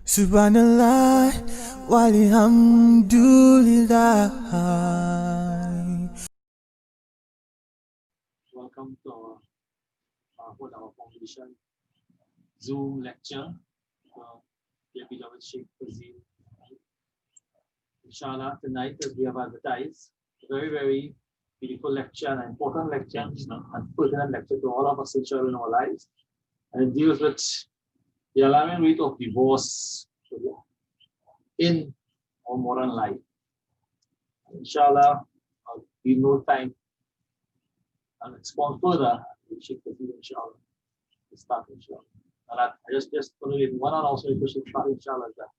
Subhanallah, walhamdulillah. Welcome to our foundation Zoom lecture for the beloved Sheikh Fazeel. Inshallah, tonight, as we have advertised, a very, very beautiful lecture, an important lecture, and pertinent lecture to all of us, inshallah, in our lives. And it deals with the alarming rate of divorce in our modern life. Inshallah, I'll give no time and expound further with Sheikh Fazeel, inshallah. Start, inshallah. And I just want to leave one announcement for Sheikh Fazeel, inshallah. That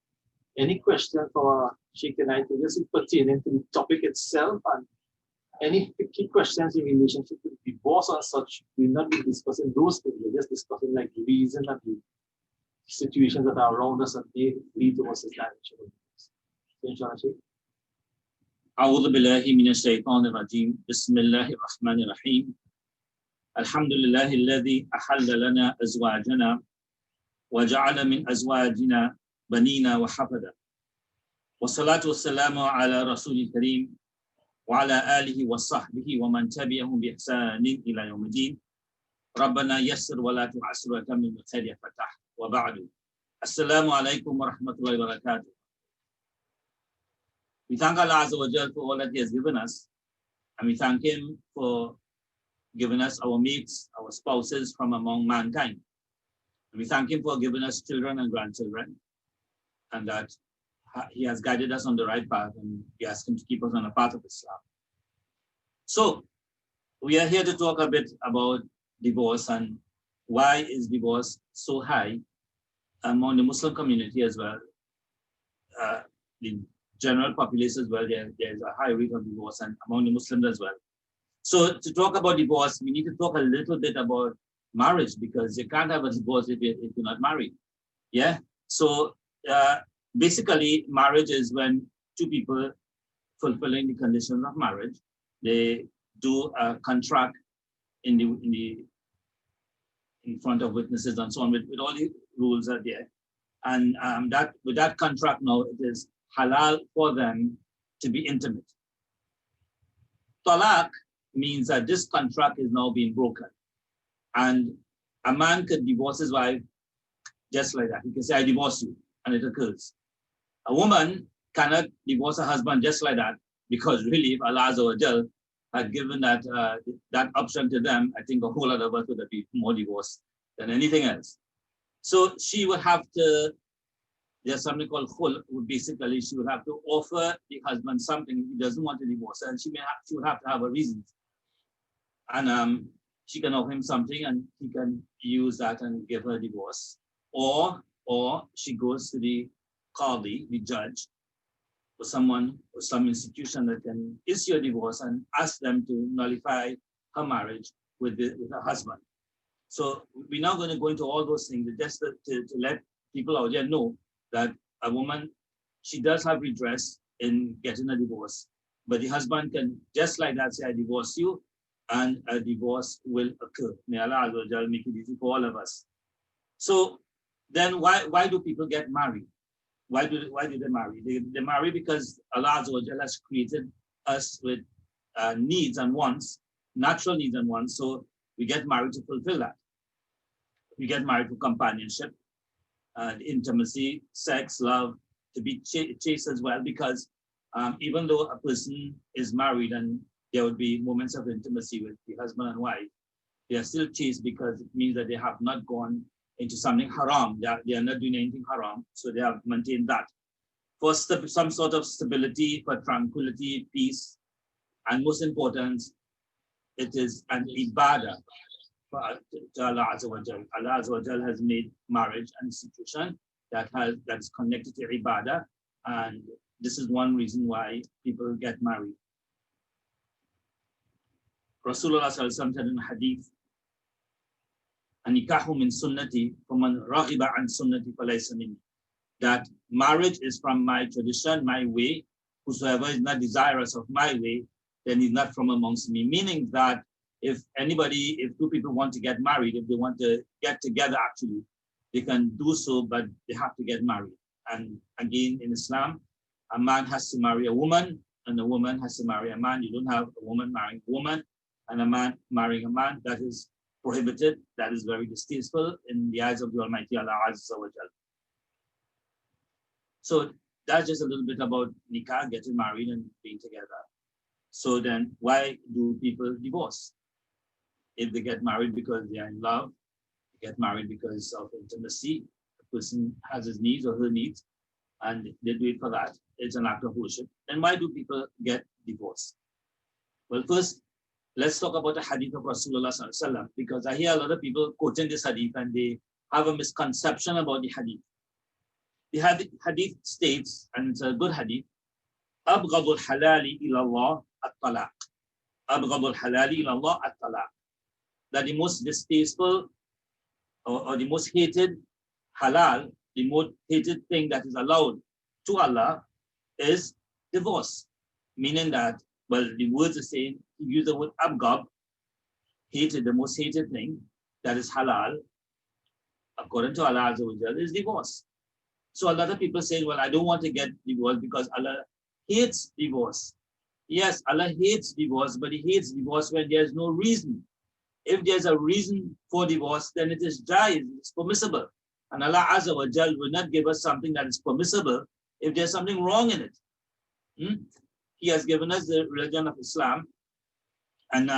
any question for Sheikh tonight, just pertaining to the topic itself, and any key questions in relationship to divorce and such, we'll not be discussing those things. We're just discussing like the reason and the situations that are around us and they lead to us as that. So, inshallah, Sheikh. أعوذ بالله من الشيطان الرجيم بسم الله الرحمن الرحيم الحمد لله الذي أحل لنا أزواجنا وجعل من أزواجنا بنينا وحفدا والصلاة والسلام على رسول الكريم وعلى آله وصحبه ومن تبعهم بإحسان إلى يوم الدين ربنا يسر ولا تعسر وتمم بالخير فتح وبعد السلام عليكم ورحمة الله وبركاته. We thank Allah Azza wa Jal for all that He has given us, and we thank Him for giving us our mates, our spouses from among mankind. And we thank Him for giving us children and grandchildren, and that He has guided us on the right path, and we ask Him to keep us on the path of Islam. So, we are here to talk a bit about divorce and why is divorce so high among the Muslim community as well. The general population as well, there's a high rate of divorce, and among the Muslims as well. So to talk about divorce, we need to talk a little bit about marriage, because you can't have a divorce if you're not married. Yeah. So basically, marriage is when two people fulfilling the conditions of marriage, they do a contract in front of witnesses and so on, with all the rules are there, and that with that contract now it is halal for them to be intimate. Talaq means that this contract is now being broken, and a man could divorce his wife just like that. He can say, I divorce you, and it occurs. A woman cannot divorce her husband just like that, because really, if Allah Azza wa Jal had given that option to them, I think a whole lot of us would have been more divorced than anything else. So she would have to, there's something called khul. Basically, she would have to offer the husband something if he doesn't want to divorce her, and she would have to have a reason. And she can offer him something, and he can use that and give her a divorce. Or she goes to the qadi, the judge, or someone or some institution that can issue a divorce and ask them to nullify her marriage with her husband. So we're not going to go into all those things, just to let people out there know that a woman, she does have redress in getting a divorce, but the husband can just like that say, I divorce you, and a divorce will occur. May Allah make it easy for all of us. So then why do people get married? Why do they marry? They marry because Allah has created us with needs and wants, natural needs and wants, so we get married to fulfill that. We get married for companionship, intimacy, sex, love, to be chaste as well, because even though a person is married and there would be moments of intimacy with the husband and wife, they are still chaste because it means that they have not gone into something haram. They are not doing anything haram, so they have maintained that. For some sort of stability, for tranquility, peace, and most important, it is an ibadah to Allah Azza wa Jal. Allah Azza wa Jal has made marriage an institution that is connected to ibadah, and this is one reason why people get married. Rasulullah said in hadith, "Anikahu min sunnati, faman raghiba an sunnati falaysa minni." That marriage is from my tradition, my way. Whosoever is not desirous of my way, then he's not from amongst me. Meaning that if two people want to get married, if they want to get together, actually, they can do so, but they have to get married. And again, in Islam, a man has to marry a woman and a woman has to marry a man. You don't have a woman marrying a woman and a man marrying a man. That is prohibited. That is very distasteful in the eyes of the Almighty Allah Azza wa Jal. So that's just a little bit about nikah, getting married and being together. So then why do people divorce? If they get married because they are in love, they get married because of intimacy, the person has his needs or her needs, and they do it for that, it's an act of worship, then why do people get divorced? Well, first, let's talk about the hadith of Rasulullah Sallallahu Alaihi Wasallam, because I hear a lot of people quoting this hadith and they have a misconception about the hadith. The hadith states, and it's a good hadith, أبغض الحلال إلى الله الطلاق. أبغض الحلال إلى الله الطلاق. That the most distasteful or the most hated halal, the most hated thing that is allowed to Allah is divorce. Meaning that, well, the words are saying, you use the word abgab, hated, the most hated thing that is halal, according to Allah Azza wa Jalla, is divorce. So a lot of people say, well, I don't want to get divorced because Allah hates divorce. Yes, Allah hates divorce, but He hates divorce when there's no reason. If there's a reason for divorce, then it is jaiz, it's permissible. And Allah Azza wa Jal will not give us something that is permissible if there's something wrong in it. He has given us the religion of Islam, and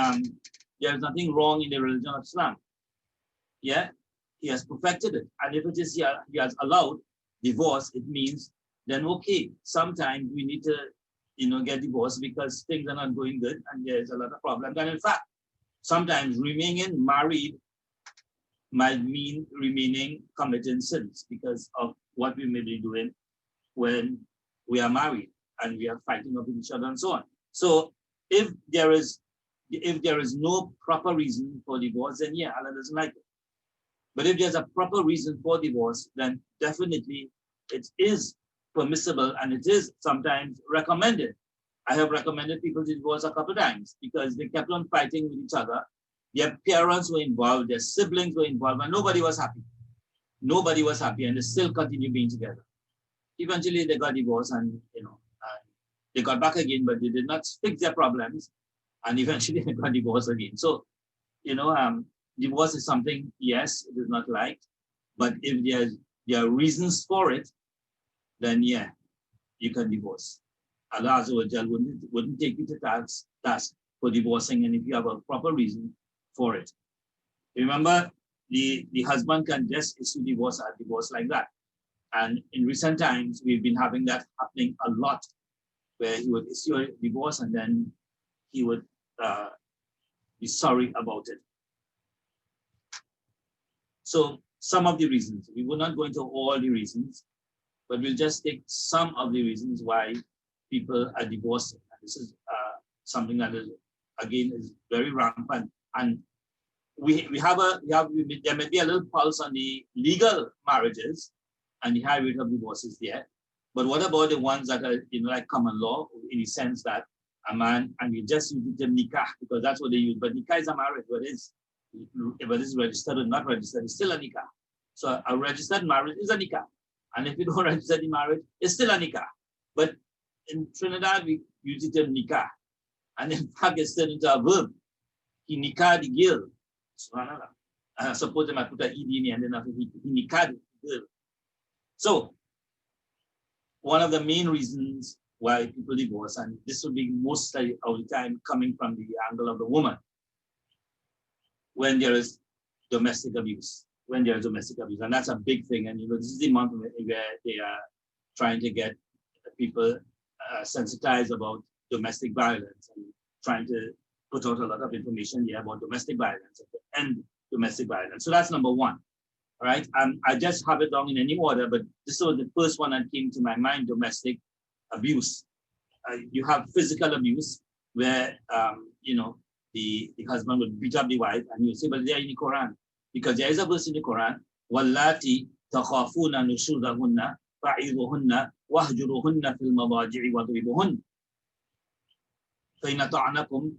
there's nothing wrong in the religion of Islam. Yeah, He has perfected it. And if it is He has allowed divorce, it means then okay, sometimes we need to, get divorced because things are not going good and there's a lot of problems. And in fact, sometimes remaining married might mean remaining committing sins because of what we may be doing when we are married and we are fighting with each other and so on. So if there is no proper reason for divorce, then yeah, Allah doesn't like it. But if there's a proper reason for divorce, then definitely it is permissible and it is sometimes recommended. I have recommended people to divorce a couple of times because they kept on fighting with each other. Their parents were involved, their siblings were involved, and nobody was happy. Nobody was happy, and they still continue being together. Eventually, they got divorced, and they got back again, but they did not fix their problems, and eventually they got divorced again. So, divorce is something, yes, it is not liked, but if there are reasons for it, then yeah, you can divorce. Allah Azza wa Jal wouldn't take you to task for divorcing, and if you have a proper reason for it. Remember, the husband can just issue divorce like that. And in recent times, we've been having that happening a lot, where he would issue a divorce and then he would be sorry about it. So some of the reasons, we will not go into all the reasons, but we'll just take some of the reasons why people are divorcing. And this is something that is, again, is very rampant. And there may be a little pulse on the legal marriages and the high rate of divorces there. But what about the ones that are, like common law, in the sense that a man, and we just use the term nikah because that's what they use, but nikah is a marriage, whether it's registered or not registered, it's still a nikah. So a registered marriage is a nikah. And if you don't register the marriage, it's still a nikah. But in Trinidad, we use the term nikah. And in fact, it's turned into a verb. He nikah the girl. I suppose I might put an ed in here and then after he nikah the girl. So, one of the main reasons why people divorce, and this will be most of the time coming from the angle of the woman, when there is domestic abuse. When there is domestic abuse, and that's a big thing. And this is the month where they are trying to get people sensitized about domestic violence and trying to put out a lot of information here about domestic violence and domestic violence. So that's number one. All right. I just have it down in any order, but this was the first one that came to my mind: domestic abuse. You have physical abuse, where the husband would beat up the wife, and you say, but they are in the Quran. Because there is a verse in the Quran, وَاللَّاتِي تَخَافُونَ نُشُوزَهُنَّ فَعِظُهُنَّ وَاهْجُرُهُنَّ فِي الْمَضَاجِعِ وَاضْرِبُهُنَّ فَإِنْ أَطَعْنَكُمْ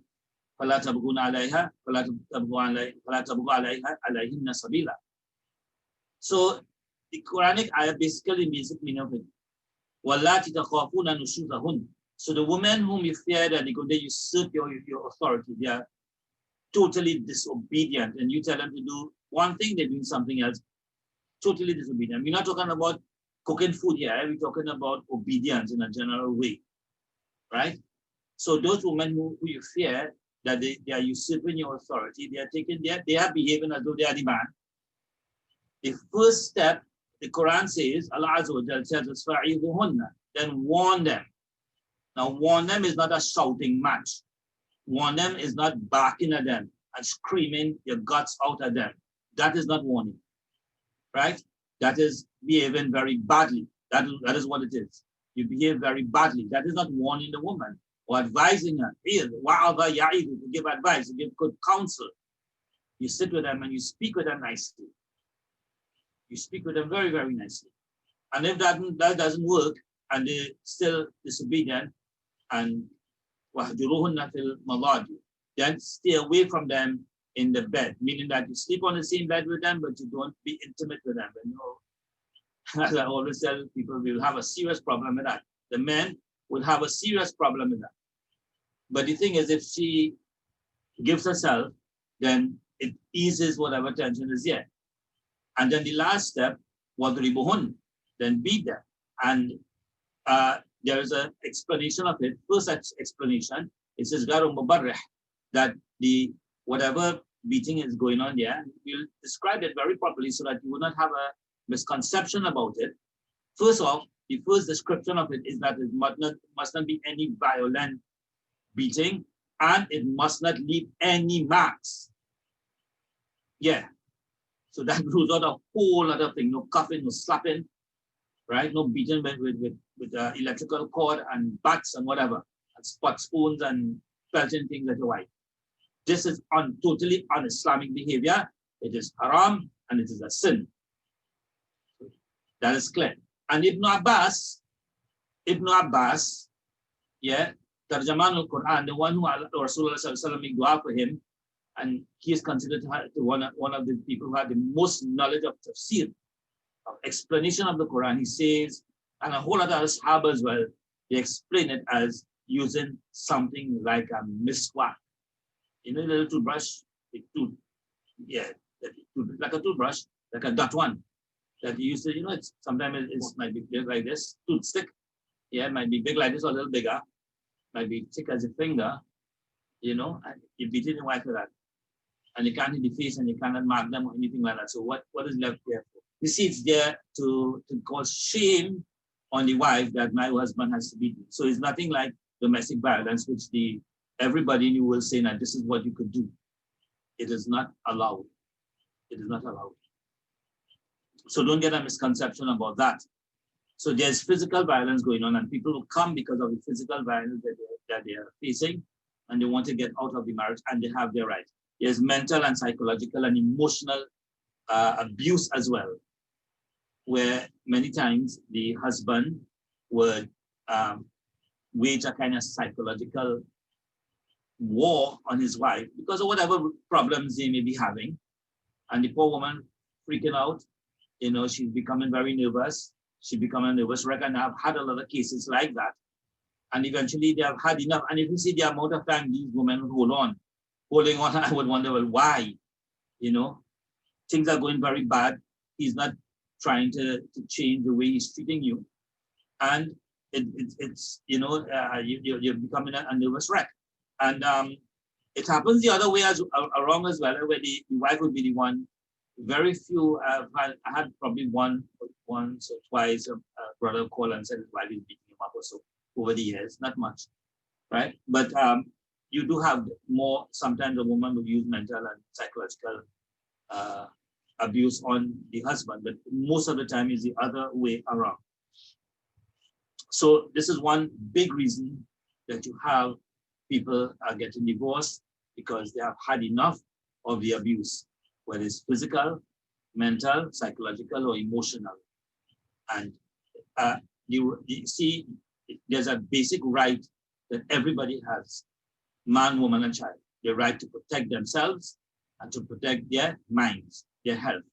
فَلَا تَبْغُوا عَلَيْهِنَّ سَبِيلًا. So the Quranic ayah basically basic meaning of it. وَاللَّاتِ تَخَافُونَ نُشُوزَهُنَّ. So the women whom you fear that they usurp your authority, they are totally disobedient, and you tell them to do one thing, they're doing something else, totally disobedient. We're not talking about cooking food here, we're talking about obedience in a general way, right? So those women who you fear that they are usurping your authority, they are behaving as though they are the man. The first step, the Quran says, Allah Azza wa Jalla tells us, فَعِذُهُنَّ, then warn them. Now warn them is not a shouting match. Warn them is not barking at them and screaming your guts out at them. That is not warning, right? That is behaving very badly. That is what it is. You behave very badly. That is not warning the woman or advising her. To give advice, to give good counsel. You sit with them and you speak with them nicely. You speak with them very, very nicely. And if that doesn't work and they're still disobedient, and then stay away from them in the bed, meaning that you sleep on the same bed with them, but you don't be intimate with them. And, you know, as I always tell people, we will have a serious problem with that. The men will have a serious problem with that. But the thing is, if she gives herself, then it eases whatever tension is there. And then the last step was ribuhun, then beat them. And there is an explanation of it. First explanation, it says that the whatever beating is going on there, we'll describe it very properly so that you will not have a misconception about it. First off, the first description of it is that it must not be any violent beating, and it must not leave any marks. Yeah. So that rules out a whole lot of things. No cuffing, no slapping, right? No beating with electrical cord and bats and whatever, and spot spoons and pelting things at your wife. This is totally un-Islamic behavior. It is haram and it is a sin. That is clear. And Ibn Abbas, yeah, Tarjaman al-Quran, the one who Rasulullah made dua for him, and he is considered one of the people who had the most knowledge of tafsir, of explanation of the Quran. He says, and a whole lot of other Sahaba as well, they explain it as using something like a miswak. You know, a little toothbrush, like a toothbrush, like a dot one that you use to, you know, it's sometimes it might be big like this, toothstick. Yeah, it might be big like this or a little bigger, might be thick as a finger, you know, and you beat it in white with that. And you can't hit the face and you cannot mark them or anything like that. So what is left there for? You see, it's there to cause shame on the wife that my husband has to beat me. So it's nothing like domestic violence, which everybody in you will say that this is what you could do. It is not allowed. It is not allowed. So don't get a misconception about that. So there's physical violence going on, and people will come because of the physical violence that they are facing, and they want to get out of the marriage, and they have their right. There's mental and psychological and emotional abuse as well, where many times the husband would wage a kind of psychological war on his wife because of whatever problems they may be having. And the poor woman freaking out, you know, she's becoming very nervous. She become a nervous wreck, and I've had a lot of cases like that. And eventually they have had enough. And if you see the amount of time these women holding on, I would wonder, well, why? You know, things are going very bad. He's not trying to change the way he's treating you. And it's you know, you're becoming a nervous wreck. And it happens the other way around as well, where the wife would be the one. Very few, I had probably once or twice a brother call and said his wife is beating him up or so over the years, not much, right? But you do have more, sometimes a woman will use mental and psychological abuse on the husband, but most of the time is the other way around. So this is one big reason that you have people are getting divorced, because they have had enough of the abuse, whether it's physical, mental, psychological, or emotional. And you see, there's a basic right that everybody has, man, woman, and child. The right to protect themselves and to protect their minds, their health.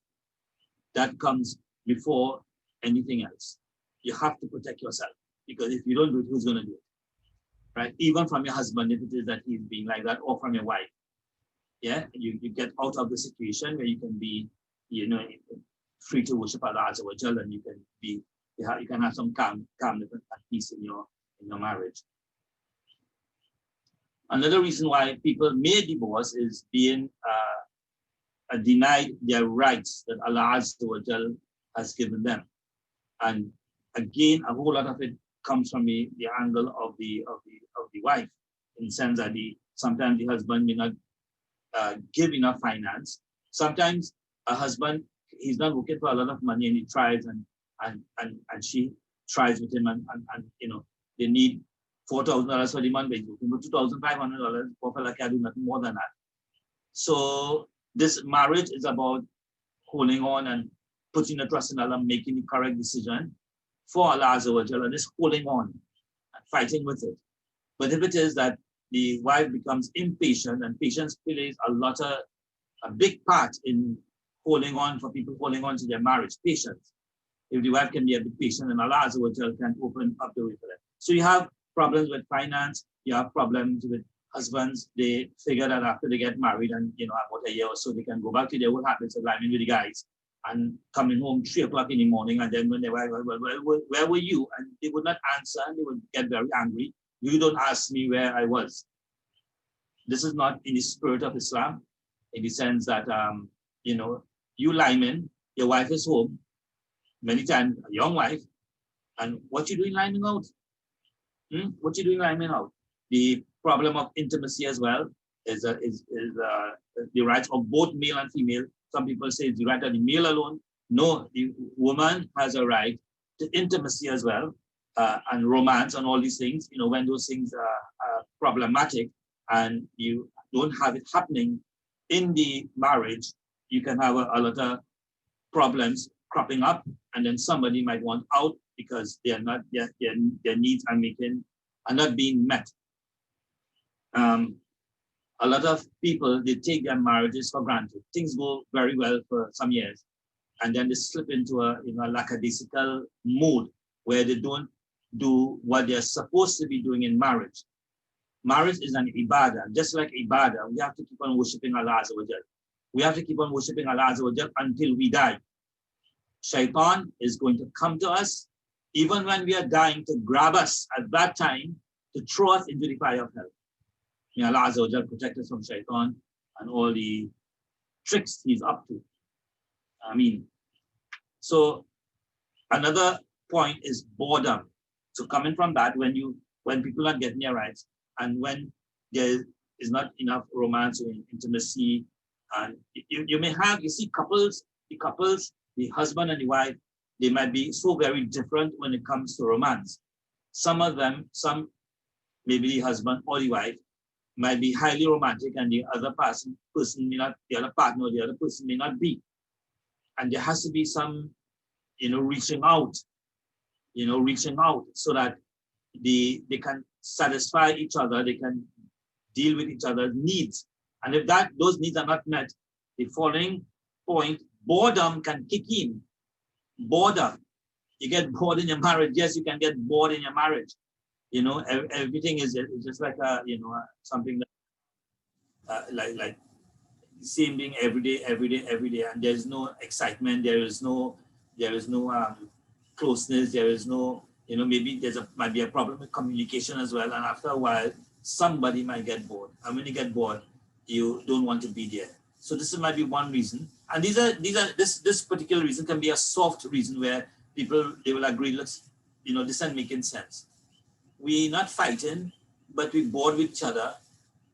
That comes before anything else. You have to protect yourself, because if you don't do it, who's going to do it? Right? Even from your husband, if it is that he's being like that, or from your wife. Yeah, you get out of the situation where you can be, free to worship Allah Azza wa Jal, and you can have some calmness and peace in your marriage. Another reason why people may divorce is being denied their rights that Allah Azza wa Jal has given them. And again, a whole lot of it comes from the angle of the wife, in the sense that sometimes the husband may not give enough finance. Sometimes a husband, he's not working for a lot of money, and he tries and she tries with him, and they need $4,000 for the month, but he's working for $2,500. Poor fella can't do nothing more than that. So this marriage is about holding on and putting the trust in Allah, making the correct decision for Allah Azza wa Jalla, and just holding on and fighting with it. But if it is that the wife becomes impatient, and patience plays a big part in holding on, for people holding on to their marriage, patience. If the wife can be a bit patient, and Allah Azza wa Jalla can open up the way for them. So you have problems with finance, you have problems with husbands. They figure that after they get married and about a year or so, they can go back to their old habits of living with the guys and coming home 3 o'clock in the morning, and then when they were, where were you? And they would not answer, and they would get very angry. You don't ask me where I was. This is not in the spirit of Islam, in the sense that, you linemen, your wife is home, many times a young wife, and what you doing lining out? What you doing lining out? The problem of intimacy as well is the rights of both male and female. Some people say it's the right of the male alone. No, the woman has a right to intimacy as well, and romance and all these things. When those things are problematic and you don't have it happening in the marriage, you can have a lot of problems cropping up, and then somebody might want out because they are not their needs are not being met. A lot of people, they take their marriages for granted. Things go very well for some years, and then they slip into a lackadaisical mood where they don't do what they're supposed to be doing in marriage. Marriage is an ibadah. Just like ibadah, we have to keep on worshiping Allah Azza wa Jal. We have to keep on worshiping Allah Azza wa Jal until we die. Shaitan is going to come to us, even when we are dying, to grab us at that time, to throw us into the fire of hell. May Allah Azza wa Jal protect us from Shaitan and all the tricks he's up to. Ameen. So another point is boredom. So coming from that, when people are getting their rights, and when there is not enough romance or intimacy, and you may have, couples, the husband and the wife, they might be so very different when it comes to romance. Some maybe the husband or the wife might be highly romantic, and the other person may not, the other partner or the other person may not be. And there has to be some, reaching out so that they can satisfy each other, they can deal with each other's needs. And if those needs are not met, the following point, boredom can kick in. Boredom. You get bored in your marriage. Yes, you can get bored in your marriage. Everything is just like something that, like same thing every day, and there's no excitement. There is no closeness. There is no, maybe might be a problem with communication as well. And after a while, somebody might get bored. And when you get bored, you don't want to be there. So this might be one reason. And this particular reason can be a soft reason where people, they will agree, this isn't making sense. We're not fighting, but we're bored with each other,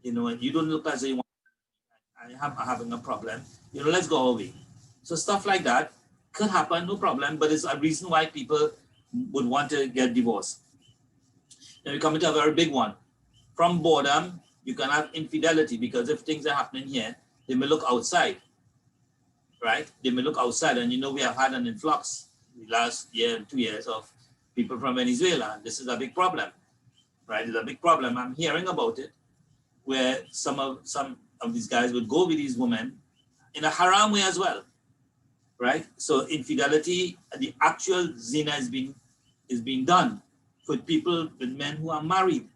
and you don't look as though you want, I'm having a problem, let's go away. So stuff like that could happen, no problem, but it's a reason why people would want to get divorced. Then we come into a very big one. From boredom, you can have infidelity, because if things are happening here, they may look outside, right? They may look outside, and we have had an influx the last year and 2 years of people from Venezuela. This is a big problem, right? It's a big problem. I'm hearing about it, where some of these guys would go with these women in a haram way as well. right? So infidelity, the actual zina is being done with people, with men who are married.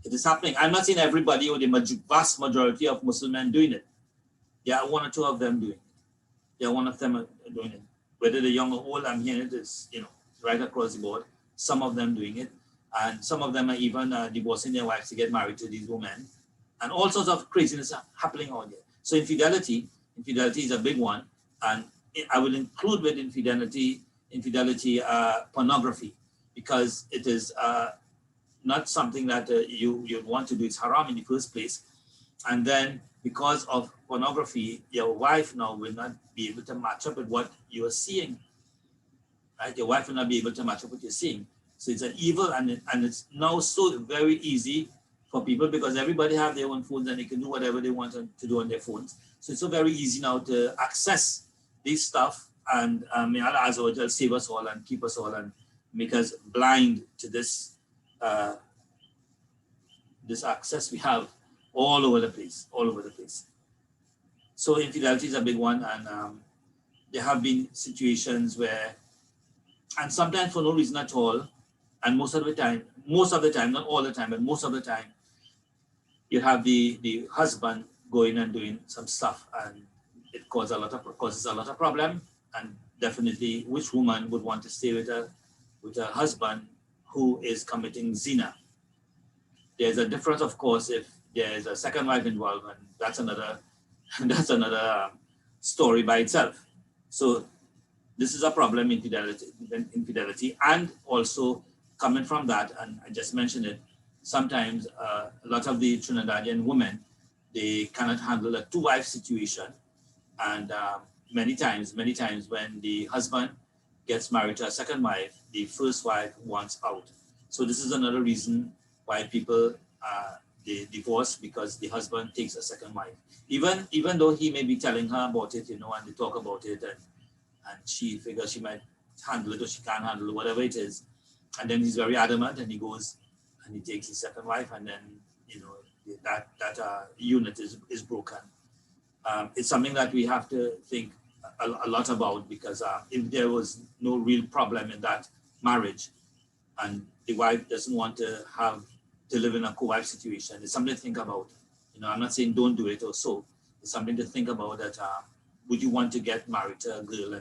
It is happening. I'm not saying everybody or the vast majority of Muslim men doing it. There are one or two of them doing it. There are one of them doing it. Whether they're young or old, I'm hearing it is, right across the board. Some of them doing it. And some of them are even divorcing their wives to get married to these women. And all sorts of craziness are happening out there. So infidelity is a big one. And I will include with infidelity pornography, because it is not something that you'd want to do. It's haram in the first place. And then because of pornography, your wife now will not be able to match up with what you are seeing. Right? Your wife will not be able to match up with what you're seeing. So it's an evil, and it's now so very easy for people, because everybody have their own phones and they can do whatever they want to do on their phones. So it's so very easy now to access this stuff, and may Allah Azza wa Jal save us all and keep us all and make us blind to this this access we have all over the place. So infidelity is a big one, and there have been situations where, and sometimes for no reason at all, and most of the time, not all the time, but most of the time, you have the husband going and doing some stuff, and it causes a lot of problem. And definitely, which woman would want to stay with a husband who is committing zina? There's a difference, of course, if there's a second wife involved, and that's another story by itself. So this is a problem, infidelity, and also coming from that, and I just mentioned it, sometimes a lot of the Trinidadian women, they cannot handle a two-wife situation, and many times when the husband gets married to a second wife, the first wife wants out. So this is another reason why people they divorce, because the husband takes a second wife, even though he may be telling her about it, and they talk about it, and she figures she might handle it or she can't handle it, whatever it is, and then he's very adamant, and he goes and he takes his second wife, and then that unit is broken. It's something that we have to think a lot about, because if there was no real problem in that marriage, and the wife doesn't want to live in a co-wife situation, it's something to think about. I'm not saying don't do it or so. It's something to think about, that would you want to get married to a girl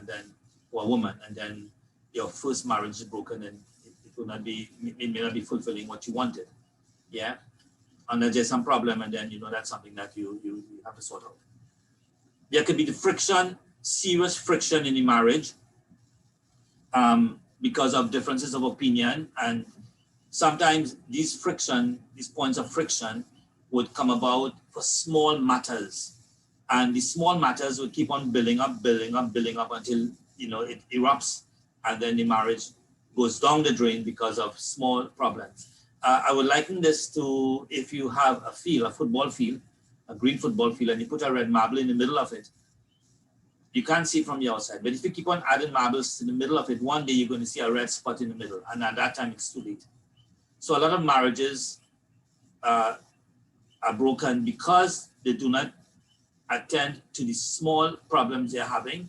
or a woman, and then your first marriage is broken, and it may not be fulfilling what you wanted. Yeah. Unless there's some problem, and then that's something that you have to sort out. There could be the friction, serious friction in the marriage, because of differences of opinion, and sometimes these points of friction would come about for small matters, and the small matters would keep on building up until it erupts, and then the marriage goes down the drain because of small problems. I would liken this to, if you have a football field, a green football field, and you put a red marble in the middle of it. You can't see from the outside, but if you keep on adding marbles in the middle of it, one day you're going to see a red spot in the middle, and at that time it's too late. So a lot of marriages are broken because they do not attend to the small problems they're having,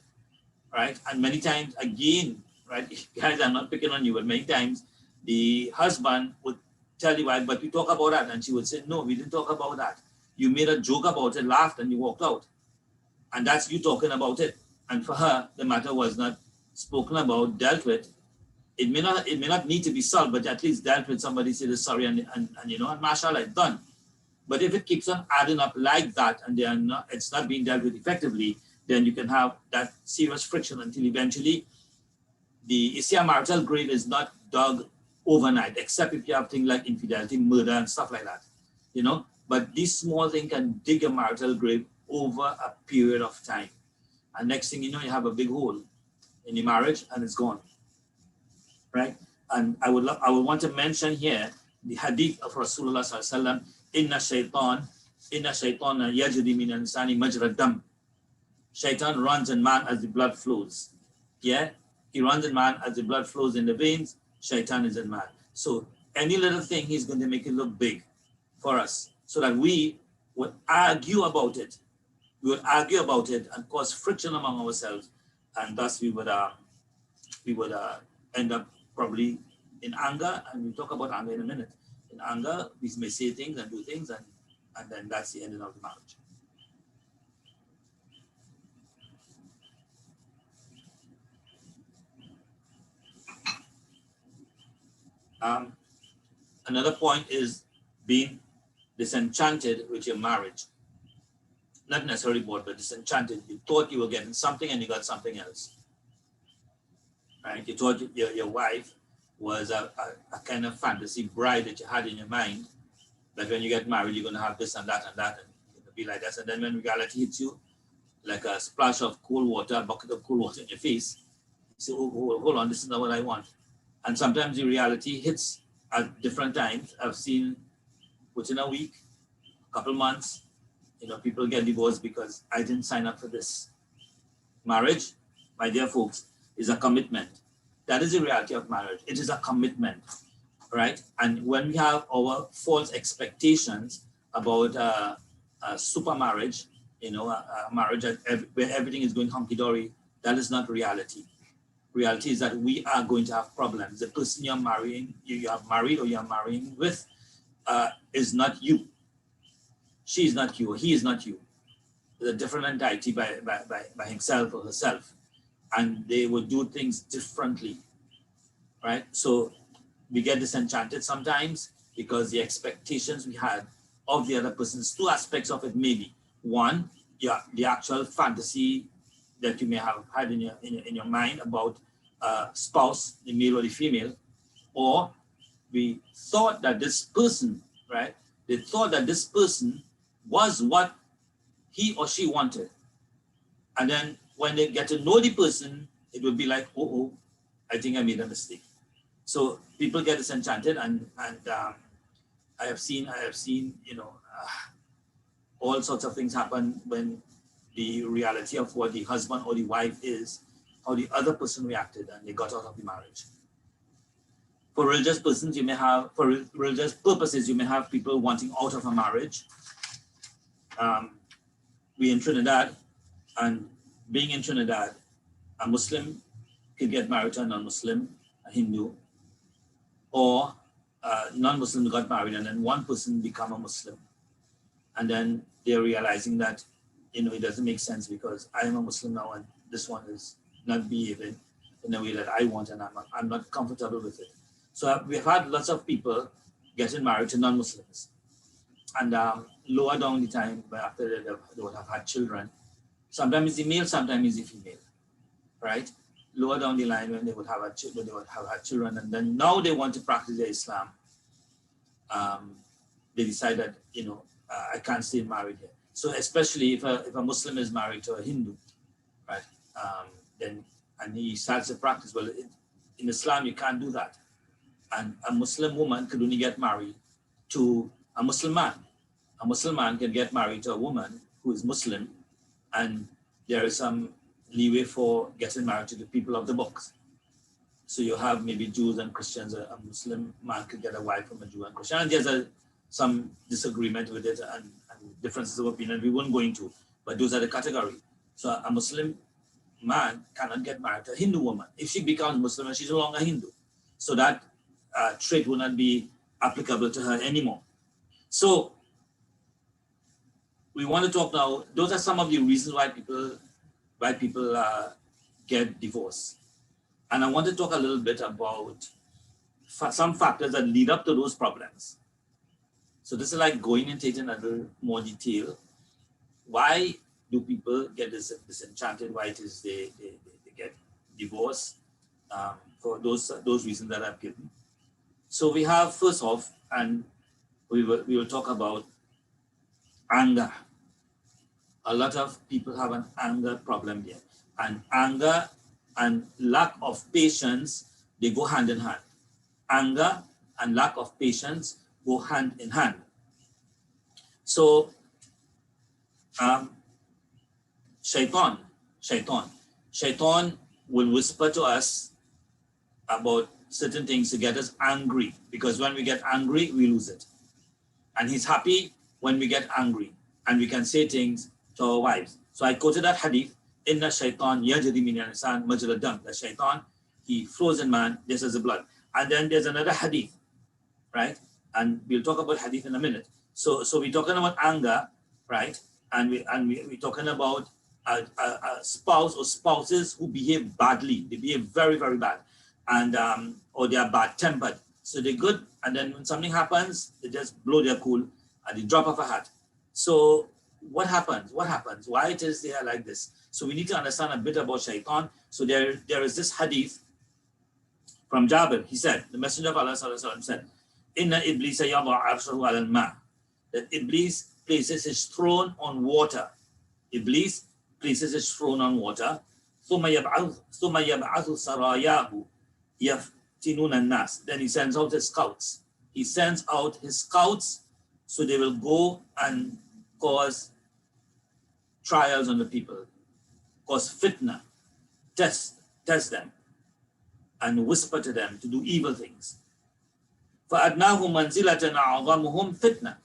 right? And many times, again, right, guys, I'm not picking on you, but many times the husband would tell the wife, but we talk about that, and she would say, no, we didn't talk about that. You made a joke about it, laughed, and you walked out. And that's you talking about it. And for her, the matter was not spoken about, dealt with. It may not need to be solved, but at least dealt with. Somebody said sorry, and mashallah, it's done. But if it keeps on adding up like that, and it's not being dealt with effectively, then you can have that serious friction until eventually the marital grave is not dug overnight, except if you have things like infidelity, murder, and stuff like that. But this small thing can dig a marital grave over a period of time. And next thing you know, you have a big hole in your marriage, and it's gone. Right? And I would want to mention here the hadith of Rasulullah sallallahu alaihi wasallam, inna shaytana yajri min al-insani majra dam. Shaitan runs in man as the blood flows. Yeah? He runs in man as the blood flows in the veins. Shaitan is in man. So any little thing, he's going to make it look big for us, so that we would argue about it. We would argue about it and cause friction among ourselves. and thus we would end up probably in anger, and we'll talk about anger in a minute. In anger, we may say things and do things, and then that's the ending of the marriage. Another point is being disenchanted with your marriage. Not necessarily bored, but disenchanted. You thought you were getting something and you got something else. Right? You thought your wife was a kind of fantasy bride that you had in your mind, that when you get married, you're going to have this and that, and it'll be like that. And then when reality hits you, like a splash of cold water, a bucket of cold water in your face, you say, oh, hold on, this is not what I want. And sometimes the reality hits at different times. I've seen within a week, a couple months, people get divorced because I didn't sign up for this. Marriage, my dear folks, is a commitment. That is the reality of marriage. It is a commitment, right? And when we have our false expectations about a super marriage, a marriage where everything is going hunky-dory, that is not reality. Reality is that we are going to have problems. The person you're marrying, you have married or you're marrying with is not you. She is not you, or he is not you. There's a different entity by himself or herself. And they will do things differently, right? So we get disenchanted sometimes because the expectations we had of the other person's two aspects of it may be. One, the actual fantasy that you may have had in your mind about spouse, the male or the female, or we thought that this person, right? They thought that this person was what he or she wanted. And then when they get to know the person, it would be like, oh, I think I made a mistake. So people get disenchanted, and I have seen, all sorts of things happen when the reality of what the husband or the wife is, how the other person reacted, and they got out of the marriage. For religious persons, for religious purposes, you may have people wanting out of a marriage. We in Trinidad, and being in Trinidad, a Muslim could get married to a non-Muslim, a Hindu, or non-Muslim got married and then one person become a Muslim. And then they're realizing that, it doesn't make sense because I am a Muslim now and this one is not behaving in a way that I want, and I'm not comfortable with it. So we've had lots of people getting married to non-Muslims. And lower down the time, after they would have had children, sometimes it's the male, sometimes it's the female, right? Lower down the line when they would have had children, and then now they want to practice their Islam. They decide that, I can't stay married here. So especially if a Muslim is married to a Hindu, right? And he starts to practice, well, in Islam, you can't do that. And a Muslim woman could only get married to a Muslim man. A Muslim man can get married to a woman who is Muslim, and there is some leeway for getting married to the people of the books. So you have maybe Jews and Christians. A Muslim man could get a wife from a Jew and Christian. And there's some disagreement with it and differences of opinion we won't go into, but those are the category. So a Muslim man cannot get married to a Hindu woman. If she becomes Muslim and she's no longer Hindu, so that trait will not be applicable to her anymore. So we want to talk now. Those are some of the reasons why people get divorced, and I want to talk a little bit about some factors that lead up to those problems. So this is like going into it in a little more detail. Why do people get disenchanted? Why it is they get divorced? For those reasons that I've given. So we have, first off, and we will talk about anger. A lot of people have an anger problem here. And anger and lack of patience, they go hand in hand. Anger and lack of patience go hand in hand. So, Shaitan will whisper to us about certain things to get us angry, because when we get angry, we lose it. And he's happy when we get angry and we can say things to our wives. So I quoted that hadith Inna shaitan yajri min al-insan majra dam. The shaitan, he flows in man just as the blood. And then there's another hadith, right? And we'll talk about hadith in a minute. So we're talking about anger, right? And we're talking about a spouse or spouses who behave badly. They behave very, very bad. And or they are bad-tempered. So they're good, and then when something happens, they just blow their cool at the drop of a hat. So what happens? What happens? Why it is they are like this? So we need to understand a bit about shaitan. So there is this hadith from Jabir. He said, the Messenger of Allah sallallahu alaihi wasallam said, Inna Iblisa yada'u arshahu ala al-ma. That Iblis places his throne on water. Iblis places his throne on water. ثم يبعث سراياه يفتنون الناس. Then he sends out his scouts. He sends out his scouts so they will go and cause trials on the people, cause fitna, test them, and whisper to them to do evil things. فَأَدْنَاهُمْ مَنْزِلَةً أَعْظَمُهُمْ فِتْنَةً.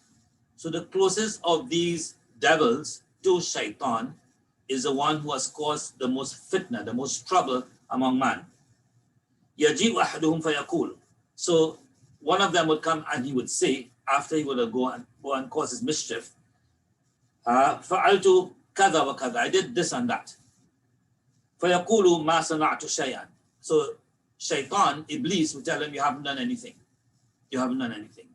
So the closest of these devils to shaitan is the one who has caused the most fitna, the most trouble among man. يَجِيءُ أَحَدُهُمْ فَيَقُولُ. So one of them would come and he would say, after he would go and cause his mischief, فَعَلْتُ كَذَا وَكَذَا. I did this and that. فَيَقُولُ مَا صَنَعْتُ شَيْئًا. So shaitan, Iblis, would tell him, you haven't done anything. You haven't done anything.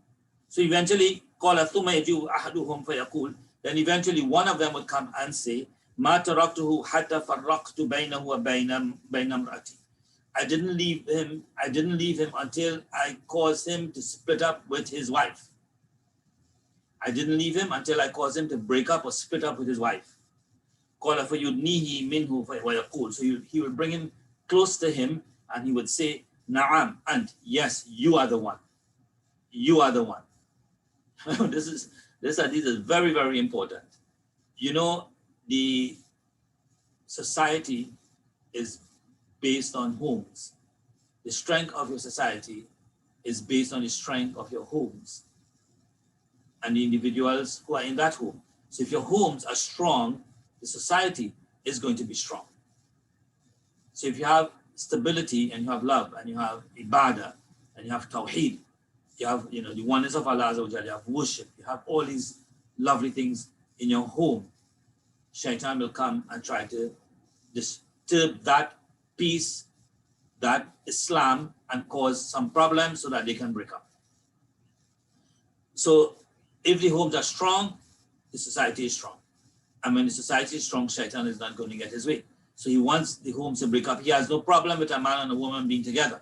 So eventually, قَالَ ثُمَّ يَجِيءُ أَحَدُهُمْ فَيَقُولُ. Then eventually one of them would come and say, مَا تَرَكْتُهُ حَتَّى فَرَّقْتُ بَيْنَهُ وَبَيْنَ امْرَأَتِي. I didn't leave him until I caused him to split up with his wife. I didn't leave him until I caused him to break up or split up with his wife. قَالَ فَيُدْنِيهِ مِنْهُ وَيَقُولُ. So he would bring him close to him and he would say, Na'am, and yes, you are the one. You are the one. This hadith is very, very important. You know, the society is based on homes. The strength of your society is based on the strength of your homes and the individuals who are in that home. So if your homes are strong, the society is going to be strong. So if you have stability and you have love and you have ibadah and you have tawheed, you have the oneness of Allah, you have worship, you have all these lovely things in your home, shaitan will come and try to disturb that peace, that Islam, and cause some problems so that they can break up. So if the homes are strong, the society is strong. And when the society is strong, shaitan is not going to get his way. So he wants the homes to break up. He has no problem with a man and a woman being together.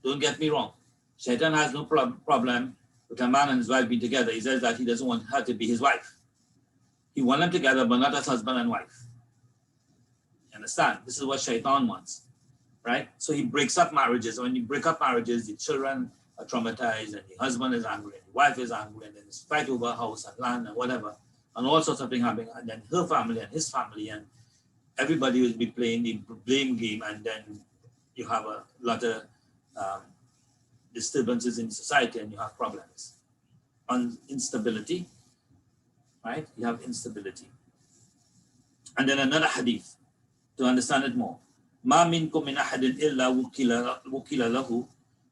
Don't get me wrong. Shaitan has no problem with a man and his wife being together. He says that he doesn't want her to be his wife. He wants them together, but not as husband and wife. You understand? This is what shaitan wants, right? So he breaks up marriages. When you break up marriages, the children are traumatized and the husband is angry and the wife is angry and then there's fight over a house and land and whatever and all sorts of things happening. And then her family and his family and everybody will be playing the blame game, and then you have a lot of disturbances in society and you have problems. On instability, right? You have instability. And then another hadith to understand it more. ما منكم من أحد إلا وكل له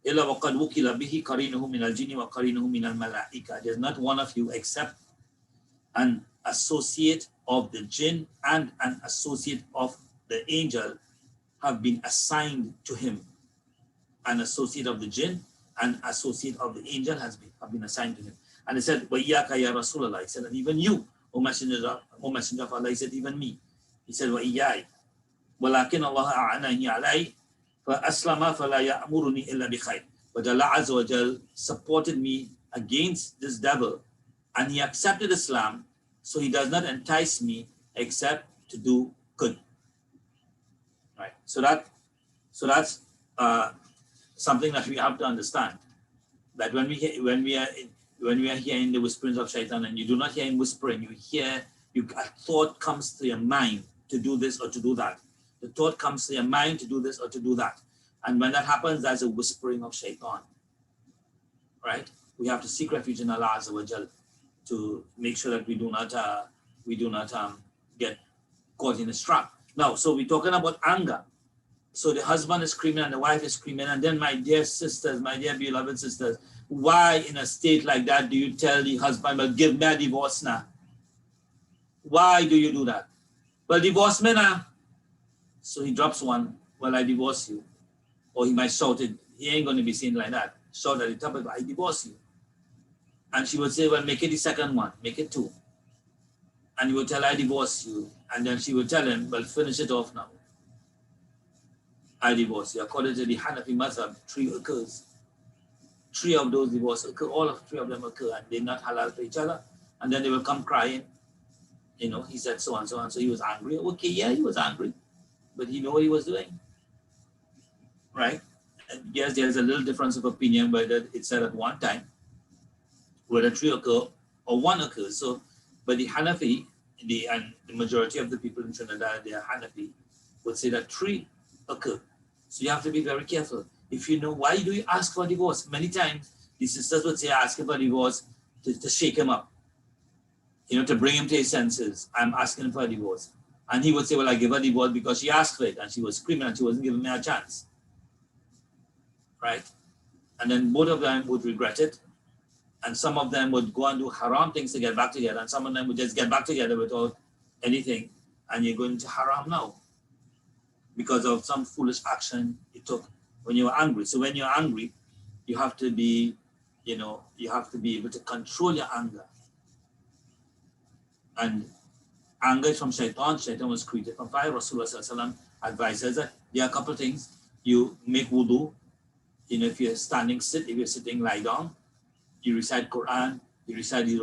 إلا وقد وكل به قرينه من الجن وقرينه من الملائكة. There's not one of you except an associate of the jinn and an associate of the angel have been assigned to him. An associate of the jinn and associate of the angel have been assigned to him. And he said, وَإِيَّاكَ يَا رَسُولَ اللَّهِ. He said, and even you, O Messenger of Allah. He said, even me. He said, وَإِيَّاي وَلَكِنَّ اللَّهَ أَعَانَنِي عَلَيْهِ فَأَسْلَمَ فَلَا يَأْمُرُنِي إِلَّا بِخَيْرٍ. But Allah Azza wa Jal supported me against this devil and he accepted Islam, so he does not entice me except to do good. Right. So that's something that we have to understand. That when we are hearing the whisperings of shaitan, and you do not hear him whispering, a thought comes to your mind to do this or to do that. The thought comes to your mind to do this or to do that. And when that happens, that's a whispering of shaitan. Right? We have to seek refuge in Allah Azza wa Jal to make sure that we do not get caught in a trap. Now, so we're talking about anger. So the husband is screaming and the wife is screaming. And then, my dear sisters, my dear beloved sisters, why in a state like that do you tell the husband, well, give me a divorce now? Why do you do that? Well, divorce me now. So he drops one, well, I divorce you. Or he might shout it. He ain't going to be seen like that. Shout at the top of it, I divorce you. And she would say, well, make it the second one. Make it 2. And he would tell her, I divorce you. And then she would tell him, well, finish it off now. I divorce you. According to the Hanafi Mazhab, 3 occurs. 3 of those divorces occur, all of 3 of them occur, and they're not halal for each other. And then they will come crying. You know, he said so and so, and so he was angry. Okay, yeah, he was angry, but he knew what he was doing. Right? And yes, there's a little difference of opinion whether it's said at one time, whether 3 occur or 1 occurs. So, but the Hanafi, and the majority of the people in Trinidad, they are Hanafi, would say that 3 occur. So you have to be very careful. If you know, why do you ask for divorce? Many times the sisters would say, ask him for divorce to shake him up, you know, to bring him to his senses. I'm asking for a divorce. And he would say, well, I give her divorce because she asked for it and she was screaming and she wasn't giving me a chance. Right? And then both of them would regret it. And some of them would go and do haram things to get back together. And some of them would just get back together without anything. And you're going to haram now because of some foolish action you took when you were angry. So when you're angry, you have to be, you know, you have to be able to control your anger. And anger is from Shaitan. Shaitan was created from fire. Rasulullah advises that there are a couple of things. You make wudu. You know, if you're standing, sit. If you're sitting, lie down. You recite Quran. You recite the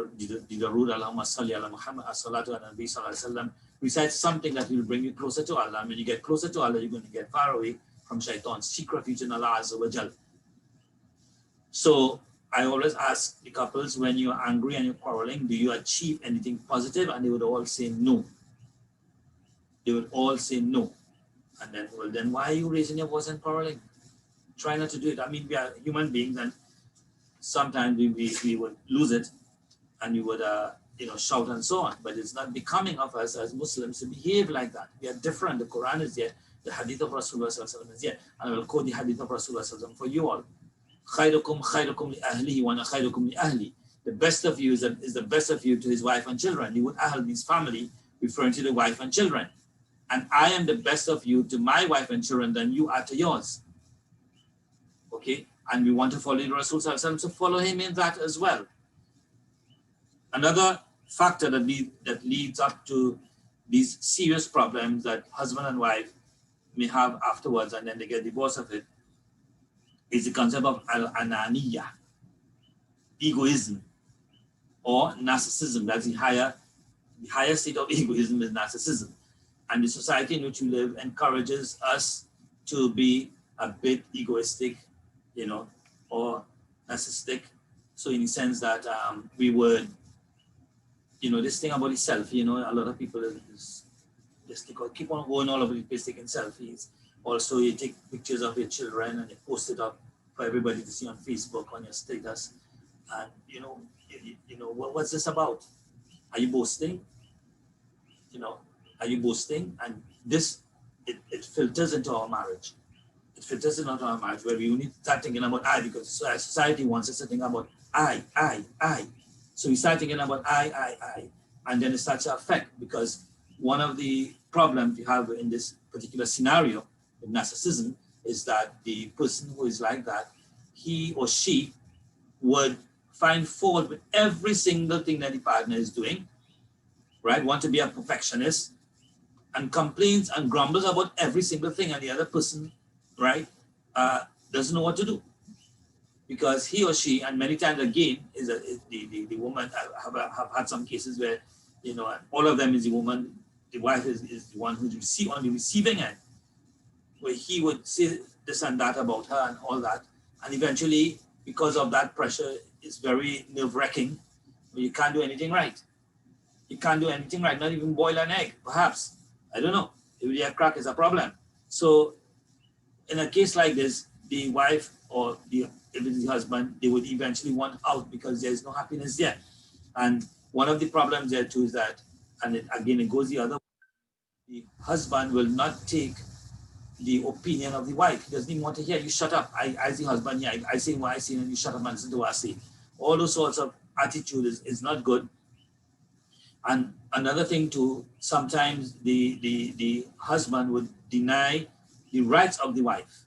Darood, Allahumma salli ala Muhammad, as-salatu ala Nabi sallallahu alaihi wasallam. Recite something that will bring you closer to Allah. And when you get closer to Allah, you're going to get far away from Shaitan. Seek refuge in Allah Azza wa Jal. So I always ask the couples, when you're angry and you're quarreling, do you achieve anything positive? And they would all say no. They would all say no. And then, well, then why are you raising your voice and quarreling? Try not to do it. I mean, we are human beings, and sometimes we would lose it, and you would, you know, shout and so on. But it's not becoming of us as Muslims to behave like that. We are different. The Quran is there. The Hadith of Rasulullah is there. And I will quote the Hadith of Rasulullah for you all. خيركم خيركم لأهله وأنا خيركم لأهلي. The best of you is the best of you to his wife and children. He would ahl means family, referring to the wife and children. And I am the best of you to my wife and children than you are to yours. Okay? And we want to follow the Rasul Sallallahu Alaihi Wasallam, so follow him in that as well. Another factor that leads up to these serious problems that husband and wife may have afterwards, and then they get divorced of it, is the concept of al-ananiya, egoism, or narcissism. That's the higher state of egoism is narcissism. And the society in which we live encourages us to be a bit egoistic, you know, or narcissistic. So in the sense that we would, you know, this thing about the selfie, you know, a lot of people just keep on going all over the place taking selfies. Also, you take pictures of your children and you post it up for everybody to see on Facebook, on your status. And, you know, what's this about? Are you boasting? You know, are you boasting? And this, it filters into our marriage. It filters into our marriage where we need to start thinking about I, because society wants us to think about I. So we start thinking about I. And then it starts to affect, because one of the problems you have in this particular scenario with narcissism is that the person who is like that, he or she would find fault with every single thing that the partner is doing, right? Want to be a perfectionist and complains and grumbles about every single thing, and the other person, right, doesn't know what to do, because he or she, and many times again, the woman. Have had some cases where, you know, all of them is the woman, the wife is the one who's on the receiving end, where he would say this and that about her and all that, and eventually, because of that pressure, it's very nerve-wracking. You can't do anything right. You can't do anything right, not even boil an egg, perhaps. I don't know. If you have crack, is a problem. So in a case like this, the wife or if it is the husband, they would eventually want out because there's no happiness there. And one of the problems there too is that, and it goes the other way. the husband will not take the opinion of the wife. He doesn't even want to hear. You shut up. I the husband, yeah, I say what I say, and you shut up and listen to what I say. All those sorts of attitude is not good. And another thing too, sometimes the husband would deny the rights of the wife.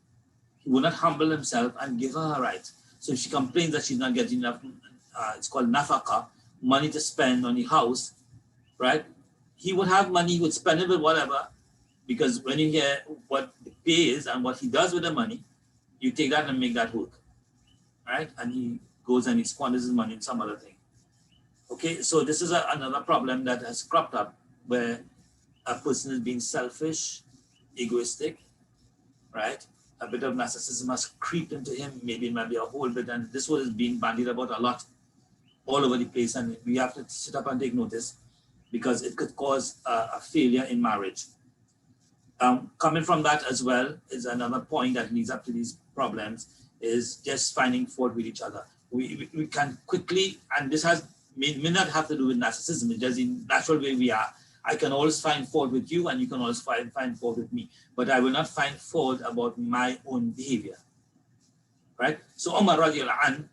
He will not humble himself and give her her rights. So if she complains that she's not getting enough, it's called nafaka, money to spend on the house, right? He would have money, he would spend it with whatever, because when you hear what the pay is and what he does with the money, you take that and make that work, right? And he goes and he squanders his money in some other thing. Okay, so this is another problem that has cropped up where a person is being selfish, egoistic, right? A bit of narcissism has creeped into him, maybe it might be a whole bit, and this one is being bandied about a lot all over the place, and we have to sit up and take notice because it could cause a failure in marriage. Coming from that as well is another point that leads up to these problems is just finding fault with each other. We can quickly, and this may not have to do with narcissism, it's just the natural way we are. I can always find fault with you and you can always find fault with me, but I will not find fault about my own behavior, right? So Umar radiallahu anh,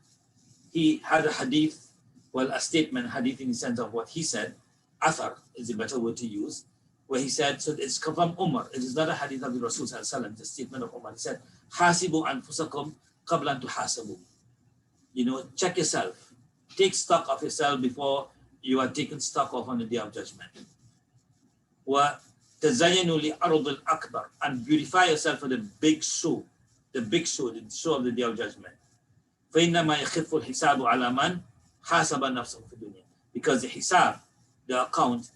he had a hadith, well, a statement, hadith in the sense of what he said, athar is a better word to use, where he said, so it's come from Umar, it is not a hadith of the Rasul sallallahu alaihi wasallam, it's a statement of Umar. He said, hasibu anfusakum qabla an tuhasabu. You know, check yourself, take stock of yourself before you are taken stock of on the day of judgment. وَتَزَيَّنُوا لِأَرْضِ الْأَكْبَرِ, and beautify yourself for the big show of the day of judgment. فَإِنَّمَا يَخِفُّ الْحِسَابُ عَلَى مَنْ حَاسَبَ نَفْسَهُ فِي الدُّنْيَا. Because the hisab, the account,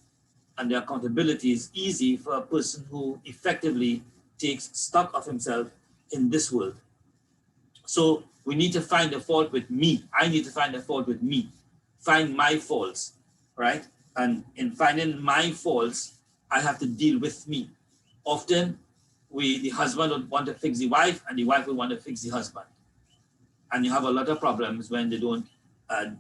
and the accountability is easy for a person who effectively takes stock of himself in this world. So we need to find the fault with me. I need to find the fault with me. Find my faults, right? And in finding my faults, I have to deal with me. Often, the husband would want to fix the wife, and the wife would want to fix the husband. And you have a lot of problems when they don't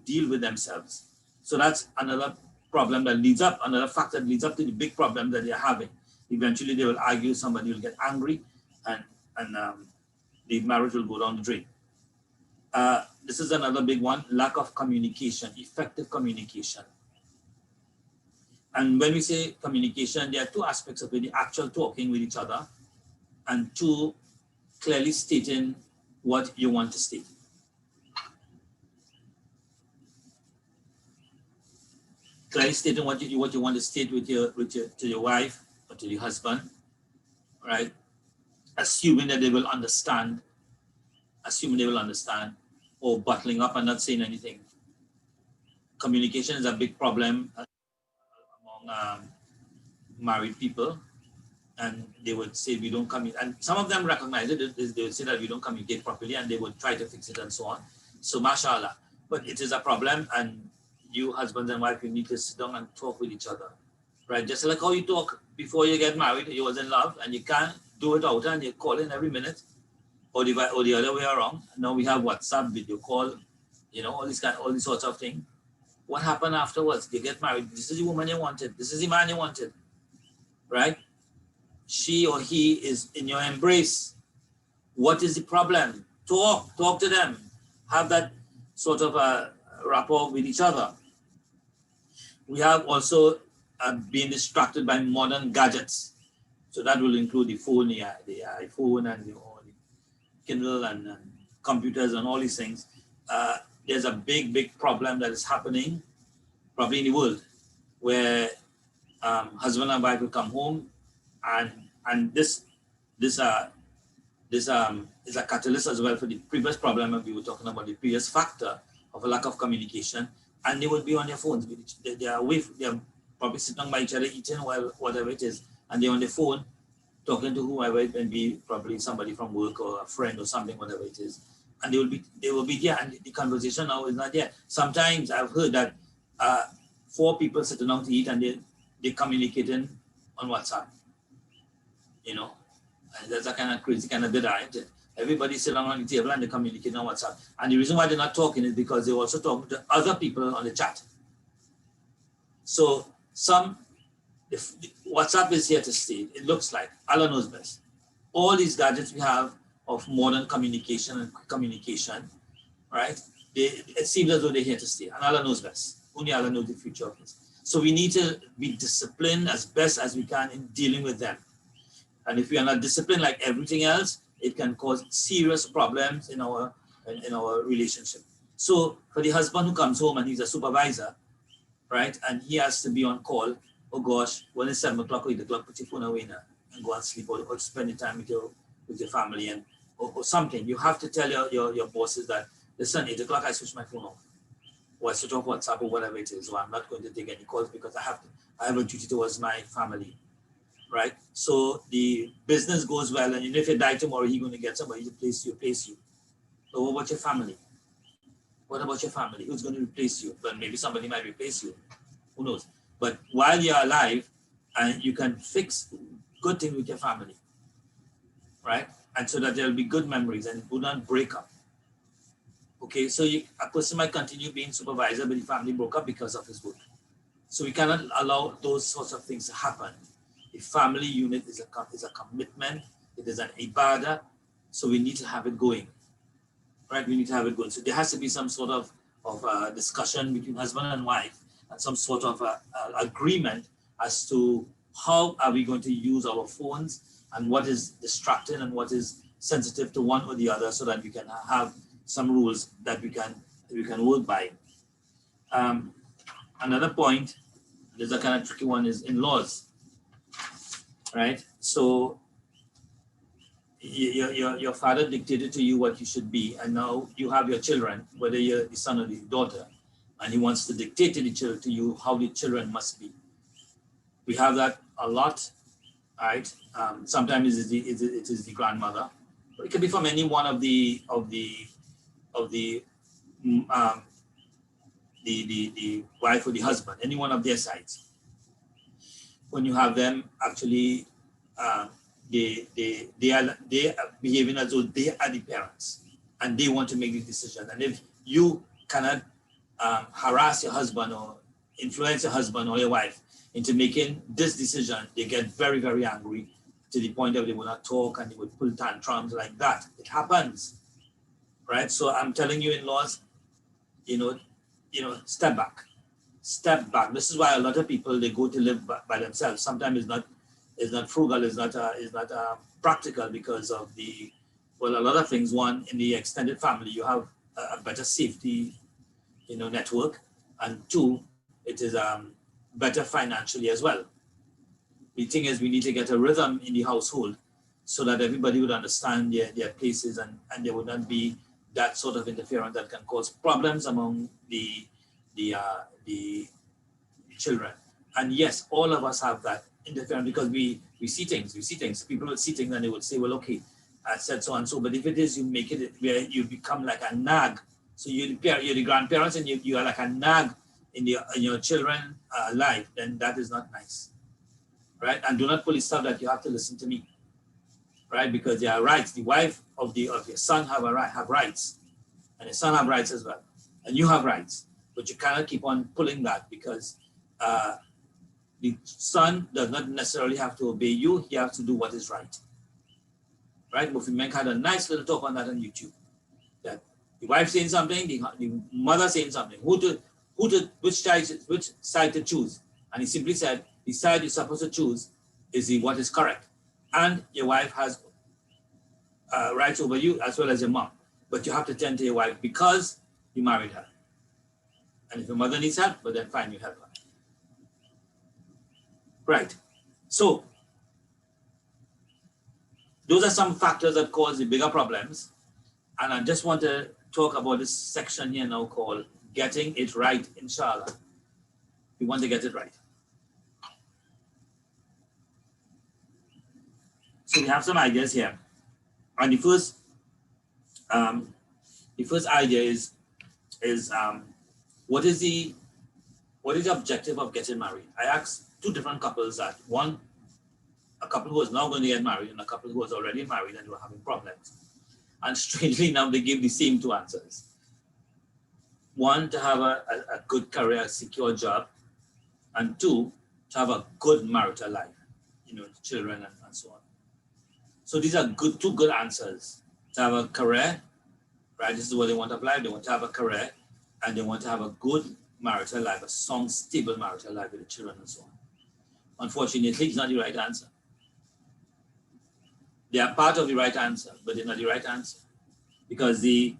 deal with themselves. So that's another problem that leads up, another factor that leads up to the big problem that they're having. Eventually, they will argue, somebody will get angry, and the marriage will go down the drain. This is another big one, lack of communication, effective communication. And when we say communication, there are two aspects of it, the actual talking with each other, and two, clearly stating what you want to state. Clearly stating what you want to state to your wife or to your husband, right? Assuming that they will understand, or bottling up and not saying anything. Communication is a big problem among married people, and they would say we don't communicate, and some of them recognize it. They would say that we don't communicate properly, and they would try to fix it and so on. So mashallah, but it is a problem, and you husbands and wife, you need to sit down and talk with each other, right? Just like how you talk before you get married, you was in love, and you can't do it out and you call in every minute, or the other way around. Now we have WhatsApp, video call, you know, all these sorts of things. What happened afterwards? You get married. This is the woman you wanted. This is the man you wanted, right? She or he is in your embrace. What is the problem? Talk to them. Have that sort of a rapport with each other. We have also been distracted by modern gadgets. So that will include the phone, the iPhone, and the Kindle and computers and all these things. There's a big problem that is happening probably in the world where husband and wife will come home, and this is a catalyst as well for the previous problem that we were talking about, the previous factor of a lack of communication, and they will be on their phones. They are probably sitting by each other eating while whatever it is, and they're on their phone talking to whoever it may be, probably somebody from work or a friend or something, whatever it is. And they will be there, and the conversation now is not there. Sometimes I've heard that 4 people sitting down to eat and they're communicating on WhatsApp, you know, and that's a kind of crazy kind of bid'ah, isn't it? Everybody sitting on the table and they're communicating on WhatsApp. And the reason why they're not talking is because they're also talking to other people on the chat. So some WhatsApp is here to stay. It looks like Allah knows best. All these gadgets we have of modern communication and quick communication, right? It seems as though they're here to stay, and Allah knows best. Only Allah knows the future of this. So we need to be disciplined as best as we can in dealing with them. And if we are not disciplined like everything else, it can cause serious problems in our relationship. So for the husband who comes home and he's a supervisor, right, and he has to be on call, oh gosh, when it's 7 o'clock or 8 o'clock, put your phone away now and go and sleep, or spend your time with your family and or something. You have to tell your bosses that, listen, 8 o'clock I switch my phone off, or I switch off WhatsApp or whatever it is, or I'm not going to take any calls because I have a duty towards my family, right? So the business goes well, and if you die tomorrow, you're going to get somebody to replace you. So what about your family? What about your family? Who's going to replace you? Well, maybe somebody might replace you. Who knows? But while you're alive, and you can fix good things with your family, right? And so that there'll be good memories and it will not break up. Okay, so a person might continue being supervisor, but the family broke up because of his work. So we cannot allow those sorts of things to happen. The family unit is a commitment. It is an ibadah. So we need to have it going, right? We need to have it going. So there has to be some sort of discussion between husband and wife, and some sort of agreement as to how are we going to use our phones and what is distracting and what is sensitive to one or the other, so that we can have some rules that we can work by. Another point, there's a kind of tricky one, is in-laws, right? So your father dictated to you what you should be, and now you have your children, whether you're the son or the daughter, and he wants to dictate to the children, to you, how the children must be. We have that a lot, right? Sometimes it is the grandmother, but it can be from any one of the wife or the husband, any one of their sides. When you have them actually, they are behaving as though they are the parents and they want to make the decision. And if you cannot harass your husband or influence your husband or your wife into making this decision, they get very, very angry to the point that they will not talk and they will pull tantrums like that. It happens, right? So I'm telling you, in-laws, step back. This is why a lot of people, they go to live by themselves. Sometimes it's not frugal, it's not practical because of a lot of things. One, in the extended family, you have a better safety, network, and two, it is better financially as well. The thing is, we need to get a rhythm in the household so that everybody would understand their places, and there would not be that sort of interference that can cause problems among the children. And yes, all of us have that interference because we see things. People would see things and they would say, well, okay, I said so and so. But if it is, you make it where you become like a nag. So you're the grandparents and you are like a nag in your children's life, then that is not nice, right? And do not pull the stuff that you have to listen to me, right? Because there are rights. The wife of your son have rights, and the son have rights as well, and you have rights. But you cannot keep on pulling that because the son does not necessarily have to obey you. He has to do what is right, right? Mufi Menk had a nice little talk on that on YouTube. That the wife saying something, the mother saying something. Which side to choose? And he simply said, the side you're supposed to choose is what is correct. And your wife has rights over you as well as your mom. But you have to tend to your wife because you married her. And if your mother needs help, but then fine, you help her. Right. So those are some factors that cause the bigger problems. And I just want to talk about this section here now called Getting It Right, inshallah. We want to get it right. So we have some ideas here. And the first idea is what is the objective of getting married? I asked two different couples that. One, a couple who was now going to get married and a couple who was already married and were having problems. And strangely enough, they gave the same two answers. One, to have a good career, a secure job. And two, to have a good marital life, children and so on. So these are two good answers. To have a career, right? This is what they want of life. They want to have a career and they want to have a good marital life, a strong, stable marital life with the children and so on. Unfortunately, it's not the right answer. They are part of the right answer, but they're not the right answer. Because the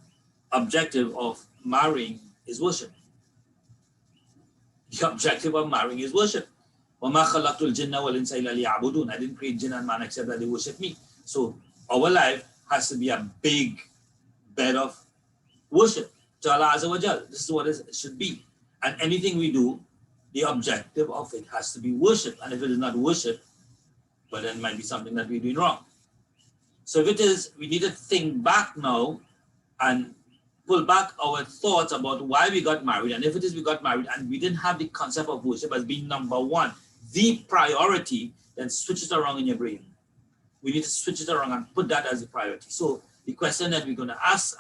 objective of marrying is worship. The objective of marrying is worship. وَمَا خَلَقْتُ الْجِنَّ وَالْإِنسَ إِلَّا لِيَعْبُدُونَ. I didn't create jinn and man except that they worship me. So our life has to be a big bed of worship to Allah Azza wa Jal. This is what it should be. And anything we do, the objective of it has to be worship. And if it is not worship, well, then it might be something that we're doing wrong. So if it is, we need to think back now and pull back our thoughts about why we got married. And if it is we got married and we didn't have the concept of worship as being number one, the priority, then switch it around in your brain. We need to switch it around and put that as a priority. So the question that we're going to ask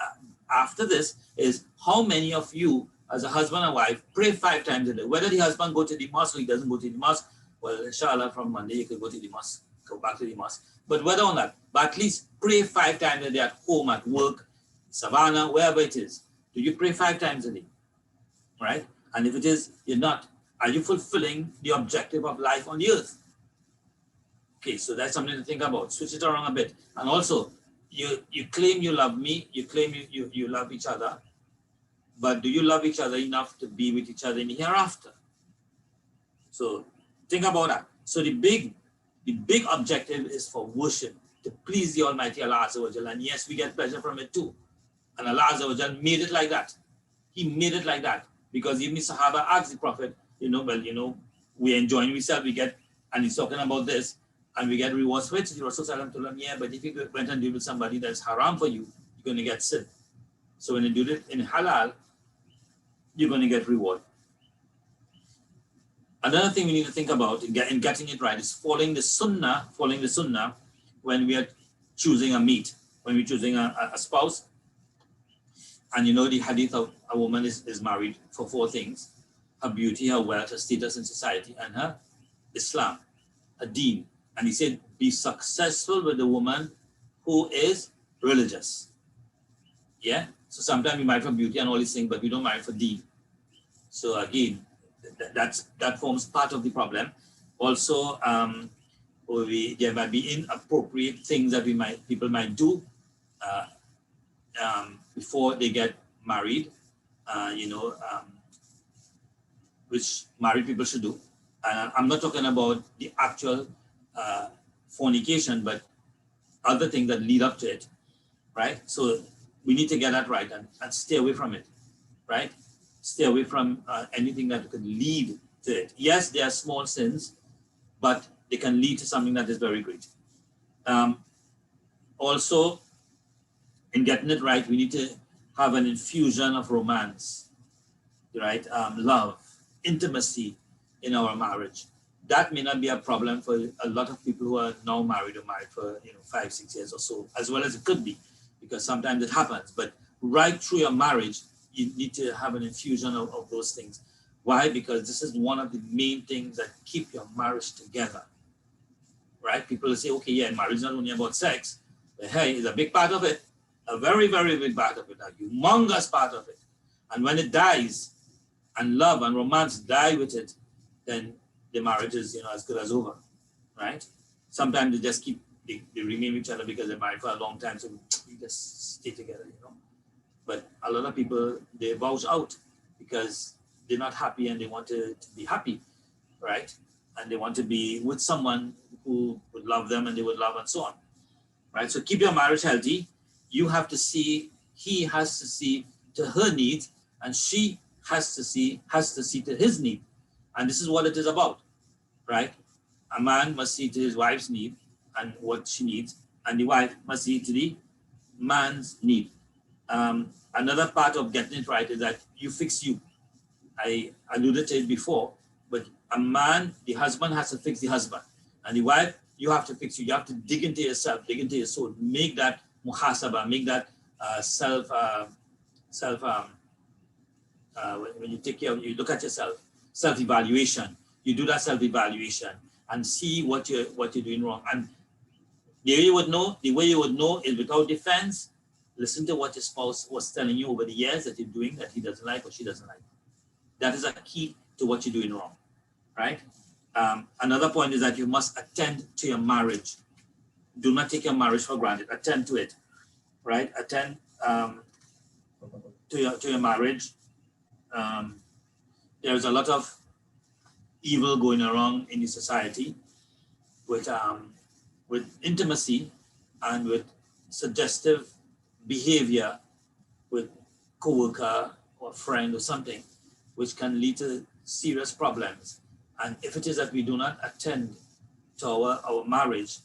after this is, how many of you as a husband and wife pray 5 times a day? Whether the husband go to the mosque or he doesn't go to the mosque, well, inshallah, from Monday you could go to the mosque, go back to the mosque. But whether or not, but at least pray 5 times a day at home, at work, Savannah, wherever it is. Do you pray 5 times a day? Right? And if it is, you're not. Are you fulfilling the objective of life on the earth? Okay, so that's something to think about. Switch it around a bit. And also, you claim you love me, you claim you love each other, but do you love each other enough to be with each other in the hereafter? So think about that. So the big objective is for worship, to please the Almighty Allah Azza wa Jalla. And yes, we get pleasure from it too. And Allah Azza wa Jalla made it like that. He made it like that. Because even the Sahaba asked the Prophet, we're enjoying ourselves, we get, and he's talking about this, and we get rewards for it. So the Rasul told him, yeah, but if you went and did with somebody that's haram for you, you're going to get sin. So when you do it in halal, you're going to get reward. Another thing we need to think about in getting it right is following the sunnah when we are choosing a mate, when we're choosing a spouse. And the hadith of a woman is married for 4 things: her beauty, her wealth, her status in society, and her Islam, her deen. And he said, be successful with the woman who is religious. Yeah? So sometimes we marry for beauty and all these things, but we don't marry for deen. So again, that forms part of the problem. Also, there might be inappropriate things that people might do before they get married, which married people should do. And I'm not talking about the actual fornication, but other things that lead up to it, right? So we need to get that right and stay away from it, right? Stay away from anything that could lead to it. Yes, there are small sins, but they can lead to something that is very great. Also, in getting it right, we need to have an infusion of romance, right? Love, intimacy in our marriage. That may not be a problem for a lot of people who are now married or married for 5, 6 years or so, as well as it could be, because sometimes it happens. But right through your marriage, you need to have an infusion of those things. Why? Because this is one of the main things that keep your marriage together, right? People say, okay, yeah, marriage is not only about sex, but hey, it's a big part of it, a very, very big part of it, a humongous part of it. And when it dies, and love and romance die with it, then the marriage is, as good as over, right? Sometimes they remain with each other because they're married for a long time, so we just stay together, But a lot of people, they vouch out because they're not happy and they want to be happy, right? And they want to be with someone who would love them and they would love and so on, right? So keep your marriage healthy. You have to see, he has to see to her needs, and she has to see to his need. And this is what it is about, right? A man must see to his wife's need and what she needs, and the wife must see to the man's need. Another part of getting it right is that you fix you. I alluded to it before, but a man, the husband has to fix the husband, and the wife, you have to fix you. You have to dig into yourself, dig into your soul, make that muhasaba, make that when you take care of, you look at yourself, self-evaluation. you do that self-evaluation and see what you're doing wrong. And the way you would know is without defense. Listen to what your spouse was telling you over the years that you're doing that he doesn't like or she doesn't like. That is a key to what you're doing wrong, right? Another point is that you must attend to your marriage. Do not take your marriage for granted. Attend to it, right? Attend to your marriage. There is a lot of evil going around in the society with intimacy and with suggestive behavior with coworker or friend or something, which can lead to serious problems. And if it is that we do not attend to our marriage,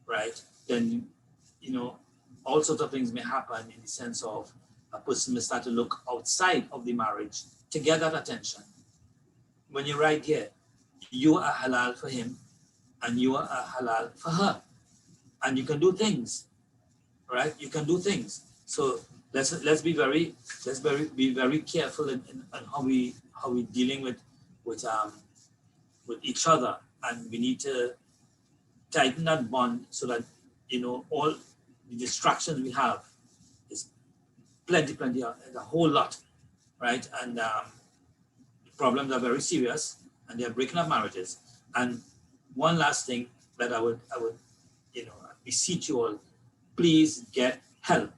right, then, you know, all sorts of things may happen in the sense of a person may start to look outside of the marriage to get that attention. When you're right here, you are halal for him and you are halal for her. And you can do things, right? You can do things. So let's be very careful in how we dealing with each other, and we need to tighten that bond so that, you know, all the distractions we have is plenty, a whole lot, right? And the problems are very serious, and they are breaking up marriages. And one last thing that I would, you know, beseech you all, please get help,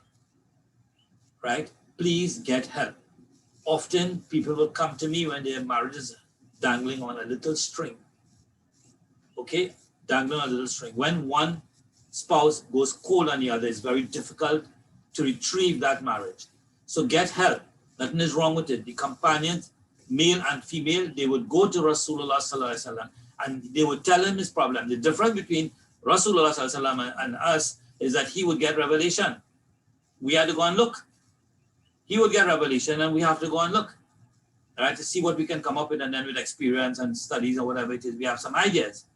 right? Please get help. Often people will come to me when their marriage is dangling on a little string, okay? Dangling on a little string. When one spouse goes cold on the other, it's very difficult to retrieve that marriage. So get help. Nothing is wrong with it. The companions, male and female, they would go to Rasulullah sallallahu alaihi wasallam and they would tell him his problem. The difference between Rasulullah sallallahu alaihi wasallam and us is that he would get revelation. We had to go and look. He would get revelation and we have to go and look, right, to see what we can come up with, and then with experience and studies or whatever it is, we have some ideas.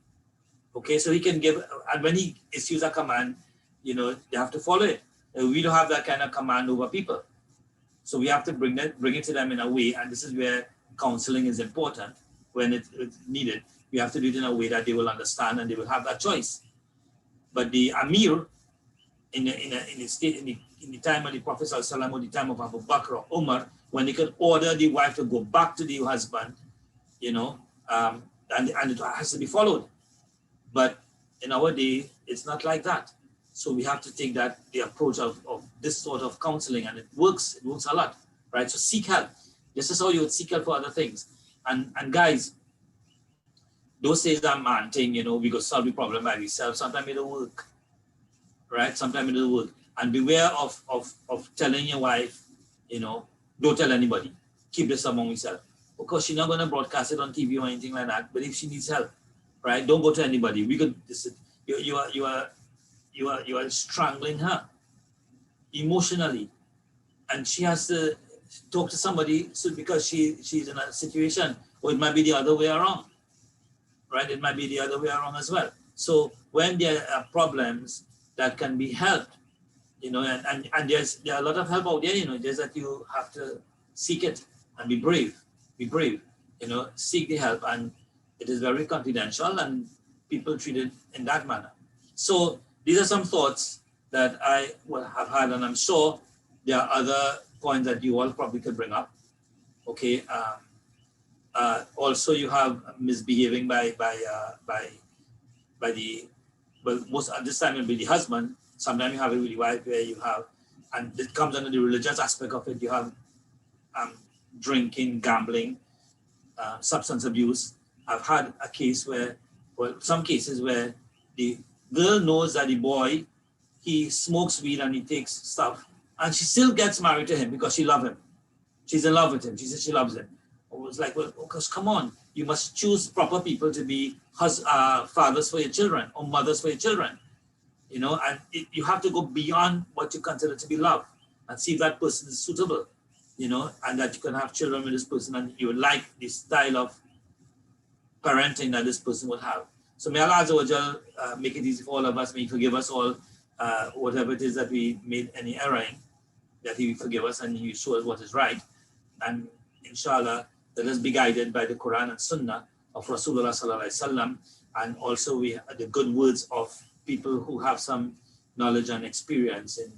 Okay, so he can give, and when he issues a command, you know, they have to follow it. We don't have that kind of command over people. So we have to bring it to them in a way, and this is where counseling is important when it's needed. We have to do it in a way that they will understand and they will have that choice. But the Amir, in the time of the Prophet ﷺ, or the time of Abu Bakr or Umar, when they could order the wife to go back to the husband, you know, and it has to be followed. But in our day, it's not like that. So we have to take the approach of this sort of counseling, and it works a lot, right? So seek help. This is how you would seek help for other things. And guys, those say that man thing, you know, we go solve the problem by ourselves. Sometimes it don't work, right? Sometimes it don't work. And beware of telling your wife, you know, don't tell anybody. Keep this among yourself. Because she's not going to broadcast it on TV or anything like that. But if she needs help, right, don't go to anybody. We could, you are strangling her emotionally, and she has to talk to somebody. So because she's in a situation, or it might be the other way around, right? It might be the other way around as well. So when there are problems that can be helped, you know, and there are a lot of help out there, you know, just that you have to seek it and be brave, you know, seek the help, and it is very confidential and people treat it in that manner. So these are some thoughts that I will have had, and I'm sure there are other points that you all probably could bring up. Okay. Also, you have misbehaving by the, well, most at this time it will be the husband. Sometimes you have it with the wife, where you have, and it comes under the religious aspect of it. You have drinking, gambling, substance abuse. I've had a case where, well, some cases where the girl knows that the boy, he smokes weed and he takes stuff, and she still gets married to him because she loves him. She's in love with him. She says she loves him. I was like, well, because come on, you must choose proper people to be fathers for your children or mothers for your children, you know, and you have to go beyond what you consider to be love and see if that person is suitable, you know, and that you can have children with this person and you would like the style of parenting that this person would have. So may Allah Azza wa Jal make it easy for all of us. May He forgive us all, whatever it is that we made any error in, that He forgive us and He show us what is right. And inshallah, let us be guided by the Quran and Sunnah of Rasulullah sallallahu alaihi wasallam, and also we have the good words of people who have some knowledge and experience in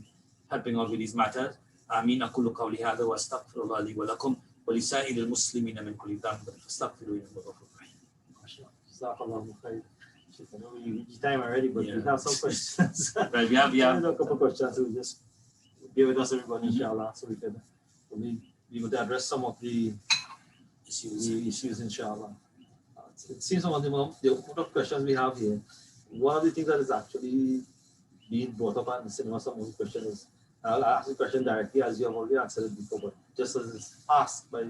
helping out with these matters. Amin. Aqulu qawli hadha wa astaghfirullah li wa lakum wa lisa'iril muslimina min kulli dhanbin fastaghfiruhu innahu ghafurur rahim. Jazakallahu khair. I know we reached time already, but we have some questions. Right, we have a couple of questions, so we just bear with us, everybody, inshallah, so we can be able to address some of the issues, inshallah. It seems one of the questions we have here, one of the things that is actually being brought up and some of the questions is, I'll ask the question directly as you have already answered it before, but just as it's asked by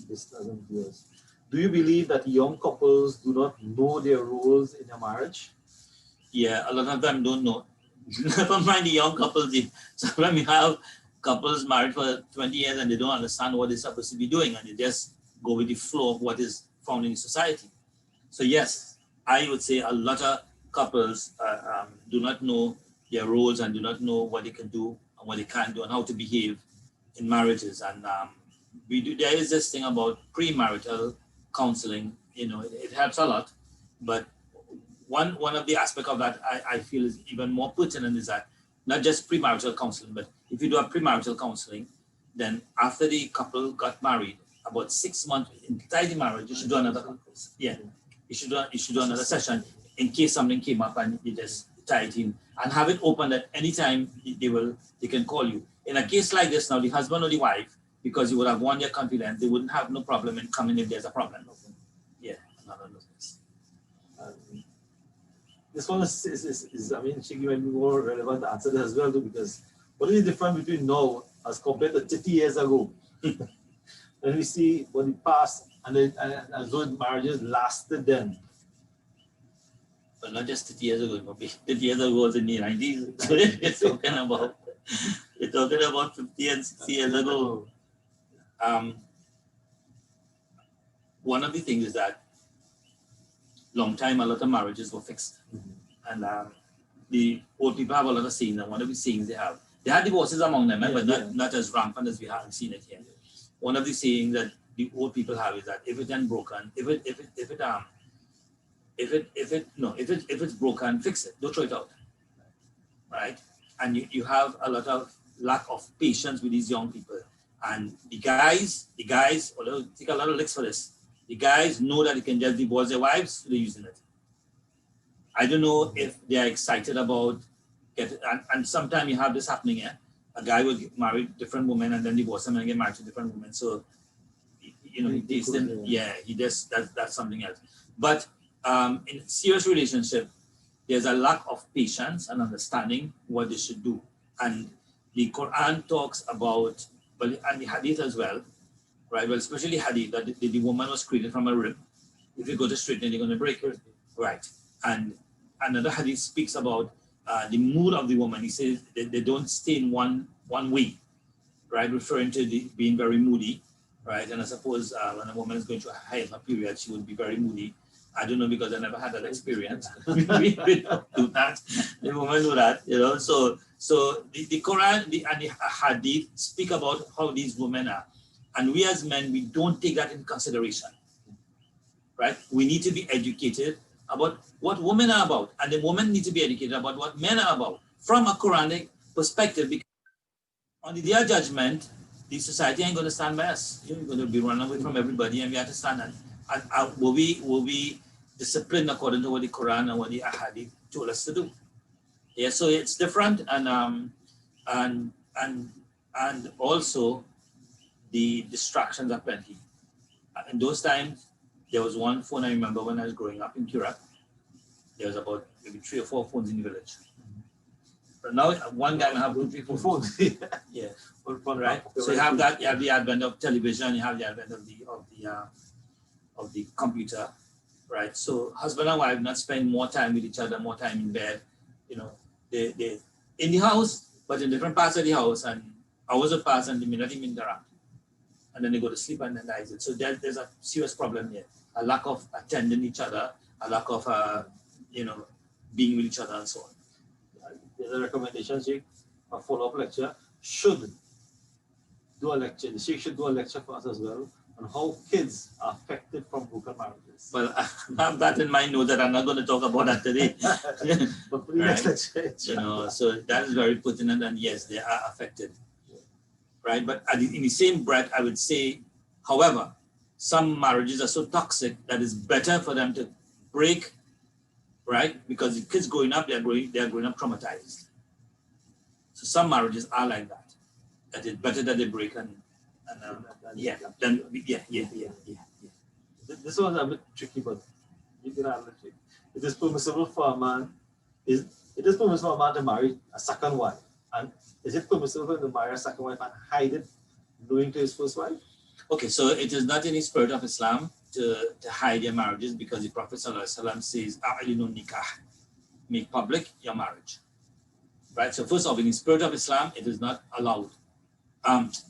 listeners and viewers. Do you believe that young couples do not know their roles in a marriage? Yeah, a lot of them don't know. Never mind the young couples. Sometimes we have couples married for 20 years and they don't understand what they're supposed to be doing, and they just go with the flow of what is found in society. So yes, I would say a lot of couples do not know their roles and do not know what they can do and what they can't do and how to behave in marriages. And there is this thing about premarital counseling. It helps a lot, but one of the aspects of that I feel is even more pertinent is that not just premarital counseling, but if you do a premarital counseling, then after the couple got married, about 6 months inside the marriage, you should do another. Yeah, you should do another session in case something came up and you just tie it in and have it open at any time they can call you. In a case like this now, the husband or the wife, because you would have won their confidence, they wouldn't have no problem in coming if there's a problem. Yeah, none of this. This one is I mean, Sheikh, you might be more relevant to answer this as well, too, because what is the difference between now as compared to 30 years ago? When we see what the past and as though marriages lasted then. But not just 30 years ago, maybe 30 years ago was in the 90s. We're talking about 50 and 60 years ago. One of the things is that long time a lot of marriages were fixed. And the old people have a lot of sayings, and one of the sayings they had divorces among them, but not as rampant as we haven't seen it here. One of the sayings that the old people have is that if it's broken, if it's broken, fix it. Don't throw it out, right? And you have a lot of lack of patience with these young people. And the guys, although take a lot of licks for this, the guys know that they can just divorce their wives, so they're using it. I don't know if they are excited about and sometimes you have this happening here. A guy will get married different women and then divorce them and get married to different women. So, he takes them. Yeah, he does. That's something else. But in serious relationship, there's a lack of patience and understanding what they should do. And the Quran talks about, and the Hadith as well, right? Well, especially Hadith, that the woman was created from a rib. If you go to straighten, you're going to break it, right? And another Hadith speaks about the mood of the woman. He says they don't stay in one way, right? Referring to being very moody, right? And I suppose when a woman is going through a period, she would be very moody. I don't know because I never had that experience. We don't do that. The women do that, So the Quran and the Hadith speak about how these women are. And we as men, we don't take that in consideration, right? We need to be educated about what women are about. And the women need to be educated about what men are about from a Quranic perspective. Because on the day of judgment, the society ain't going to stand by us. You're going to be running away from everybody, and we have to stand. And will we disciplined according to what the Quran and what the Hadith told us to do? Yeah, so it's different, and also the distractions are plenty. In those times, there was one phone I remember when I was growing up in Kira. There was about maybe 3 or 4 phones in the village. But now one guy will have 2, 3, 4 phones. Yeah, right. So you have that. You have the advent of television. You have the advent of the computer, right? So husband and wife not spend more time with each other, more time in bed. They in the house, but in different parts of the house, and hours will pass and they may not even interact. And then they go to sleep and then that's it. So there's a serious problem here. A lack of attending each other, a lack of being with each other and so on. There's a recommendation, Sheikh, a follow-up lecture should do a lecture. The Sheikh should do a lecture for us as well and how kids are affected from broken marriages. Well, I have that in mind, know that I'm not going to talk about that today. But for the next lecture, You know, so that is very pertinent, and yes, they are affected. Right? But in the same breath, I would say, however, some marriages are so toxic that it's better for them to break, right? Because the kids growing up, they're growing up traumatized. So some marriages are like that. That it's better that they break yeah. This one's a bit tricky, but you can handle it. It is permissible for a man. It is permissible for a man to marry a second wife, and is it permissible for him to marry a second wife and hide it, knowing to his first wife? Okay, so it is not in the spirit of Islam to hide your marriages, because the Prophet ﷺ says, "A'linu nikah," make public your marriage. Right. So first off, in the spirit of Islam, it is not allowed.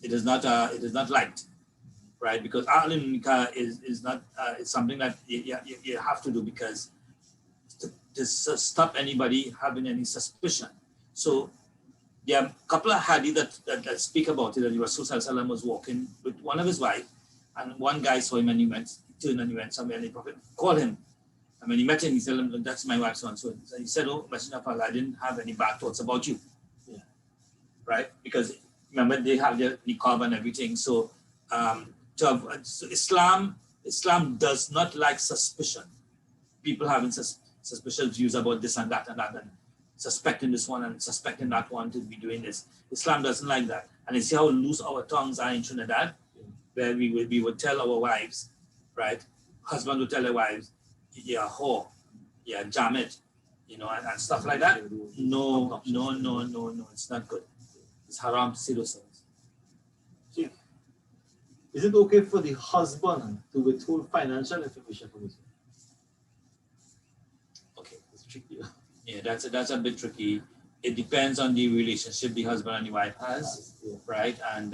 It is not liked. Right, because a'linu nikah is not it's something that you have to do, because to stop anybody having any suspicion. So there are a couple of hadith that speak about it, that the Rasul ﷺ was walking with one of his wives, and one guy saw him and he turned and he went somewhere, and the Prophet called him. And when he met him, he said, "That's my wife, so and so." And he said, "Oh, Messenger of Allah, I didn't have any bad thoughts about you." Yeah. Right? Because remember, they have their niqab and everything. So, so Islam does not like suspicion. People having suspicious views about this and that, and suspecting this one and suspecting that one to be doing this. Islam doesn't like that. And you see how loose our tongues are in Trinidad, where we would tell our wives, right? Husband would tell their wives, "You're a whore, you're a jammet," you know, and stuff like that. No, it's not good. It's haram to say those things. Is it okay for the husband to withhold financial information from his wife? Okay, it's tricky. Yeah, that's a bit tricky. It depends on the relationship the husband and the wife has, right? And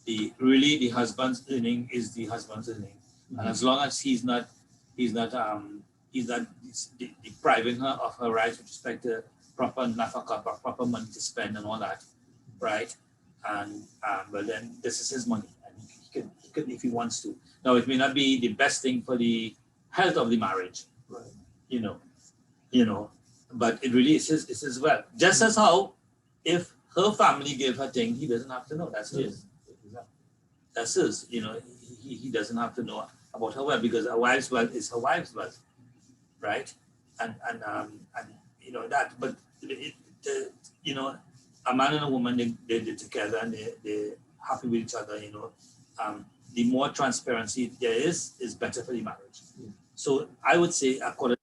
the husband's earning is the husband's earning, and as long as he's not depriving her of her rights with respect to proper nafaka, proper money to spend and all that, right? And but then this is his money, and he can if he wants to. Now, it may not be the best thing for the health of the marriage, right? You know, but it really is his well. Just as how if her family gave her thing, he doesn't have to know. That's his. That's his. You know, he doesn't have to know about her wealth, because her wife's wealth is her wife's wealth, right? And you know that. But you know, a man and a woman, they're together and they're happy with each other. You know, the more transparency there is better for the marriage. So I would say, according,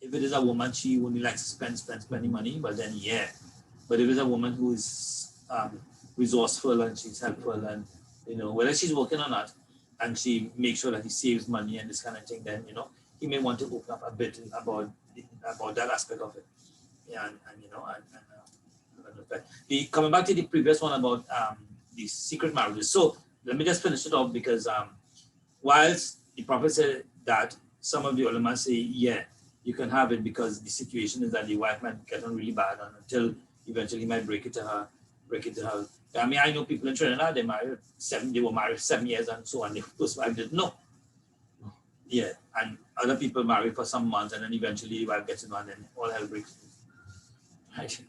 if it is a woman, she only likes to spending money, but then yeah. But if it's a woman who is resourceful and she's helpful, and you know, whether she's working or not, and she makes sure that he saves money and this kind of thing, then you know, he may want to open up a bit about that aspect of it. Yeah, and you know, coming back to the previous one about the secret marriages. So let me just finish it off, because whilst the Prophet said that, some of the ulama say, yeah, you can have it, because the situation is that the wife might get on really bad, and until eventually he might break it to her. I mean, I know people in Trinidad, they were married 7 years and so on. The first wife didn't know. Yeah, and other people marry for some months, and then eventually the wife gets in, and then all hell breaks loose. Right.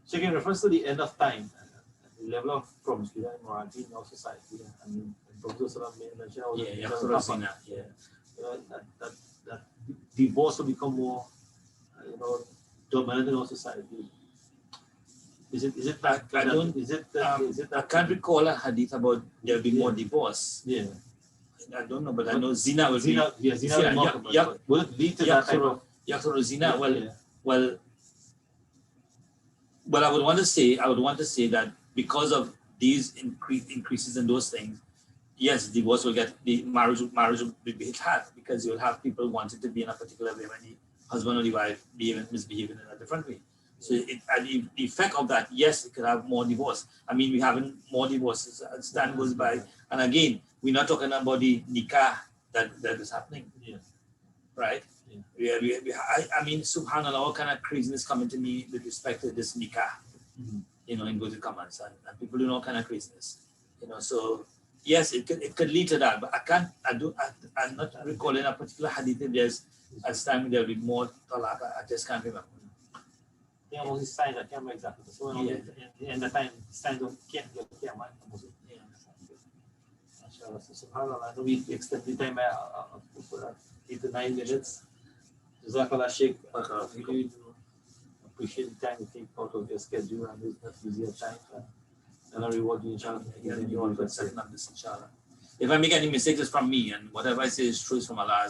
Sheikh, in reference to the end of time, the level of promiscuity and morality in our society, and Prophet mentioned how that divorce will become more, dominant in our society. Is it that? I can't recall a hadith about there being more divorce. Yeah. I don't know, but I know zina will be. Zina will it lead to that type of zina? Well, I would want to say that because of these increases in those things, yes, divorce will get, the marriage will be hit hard, because you'll have people wanting to be in a particular way when the husband or the wife misbehaving in a different way. So the effect of that, yes, it could have more divorce. I mean, we're having more divorces as time goes by. And again, we're not talking about the nikah that is happening. Yeah. Right? Yeah. I mean, subhanAllah, all kind of craziness coming to me with respect to this nikah, in inverted commas. And people do all kind of craziness. So Yes, it could lead to that, but I'm not recalling a particular hadith. There's a time there'll be more talaq. I just can't remember. Yeah, most signs I can't remember exactly. So in the time, signs of can't get Qiyamah. So subhanAllah, we extend the time 8 to 9 minutes. Jazakallah Sheikh. We really appreciate the time you take out of your schedule and this not easier time. And I reward you, inshallah. If I make any mistakes, it's from me, and whatever I say is true is from Allah.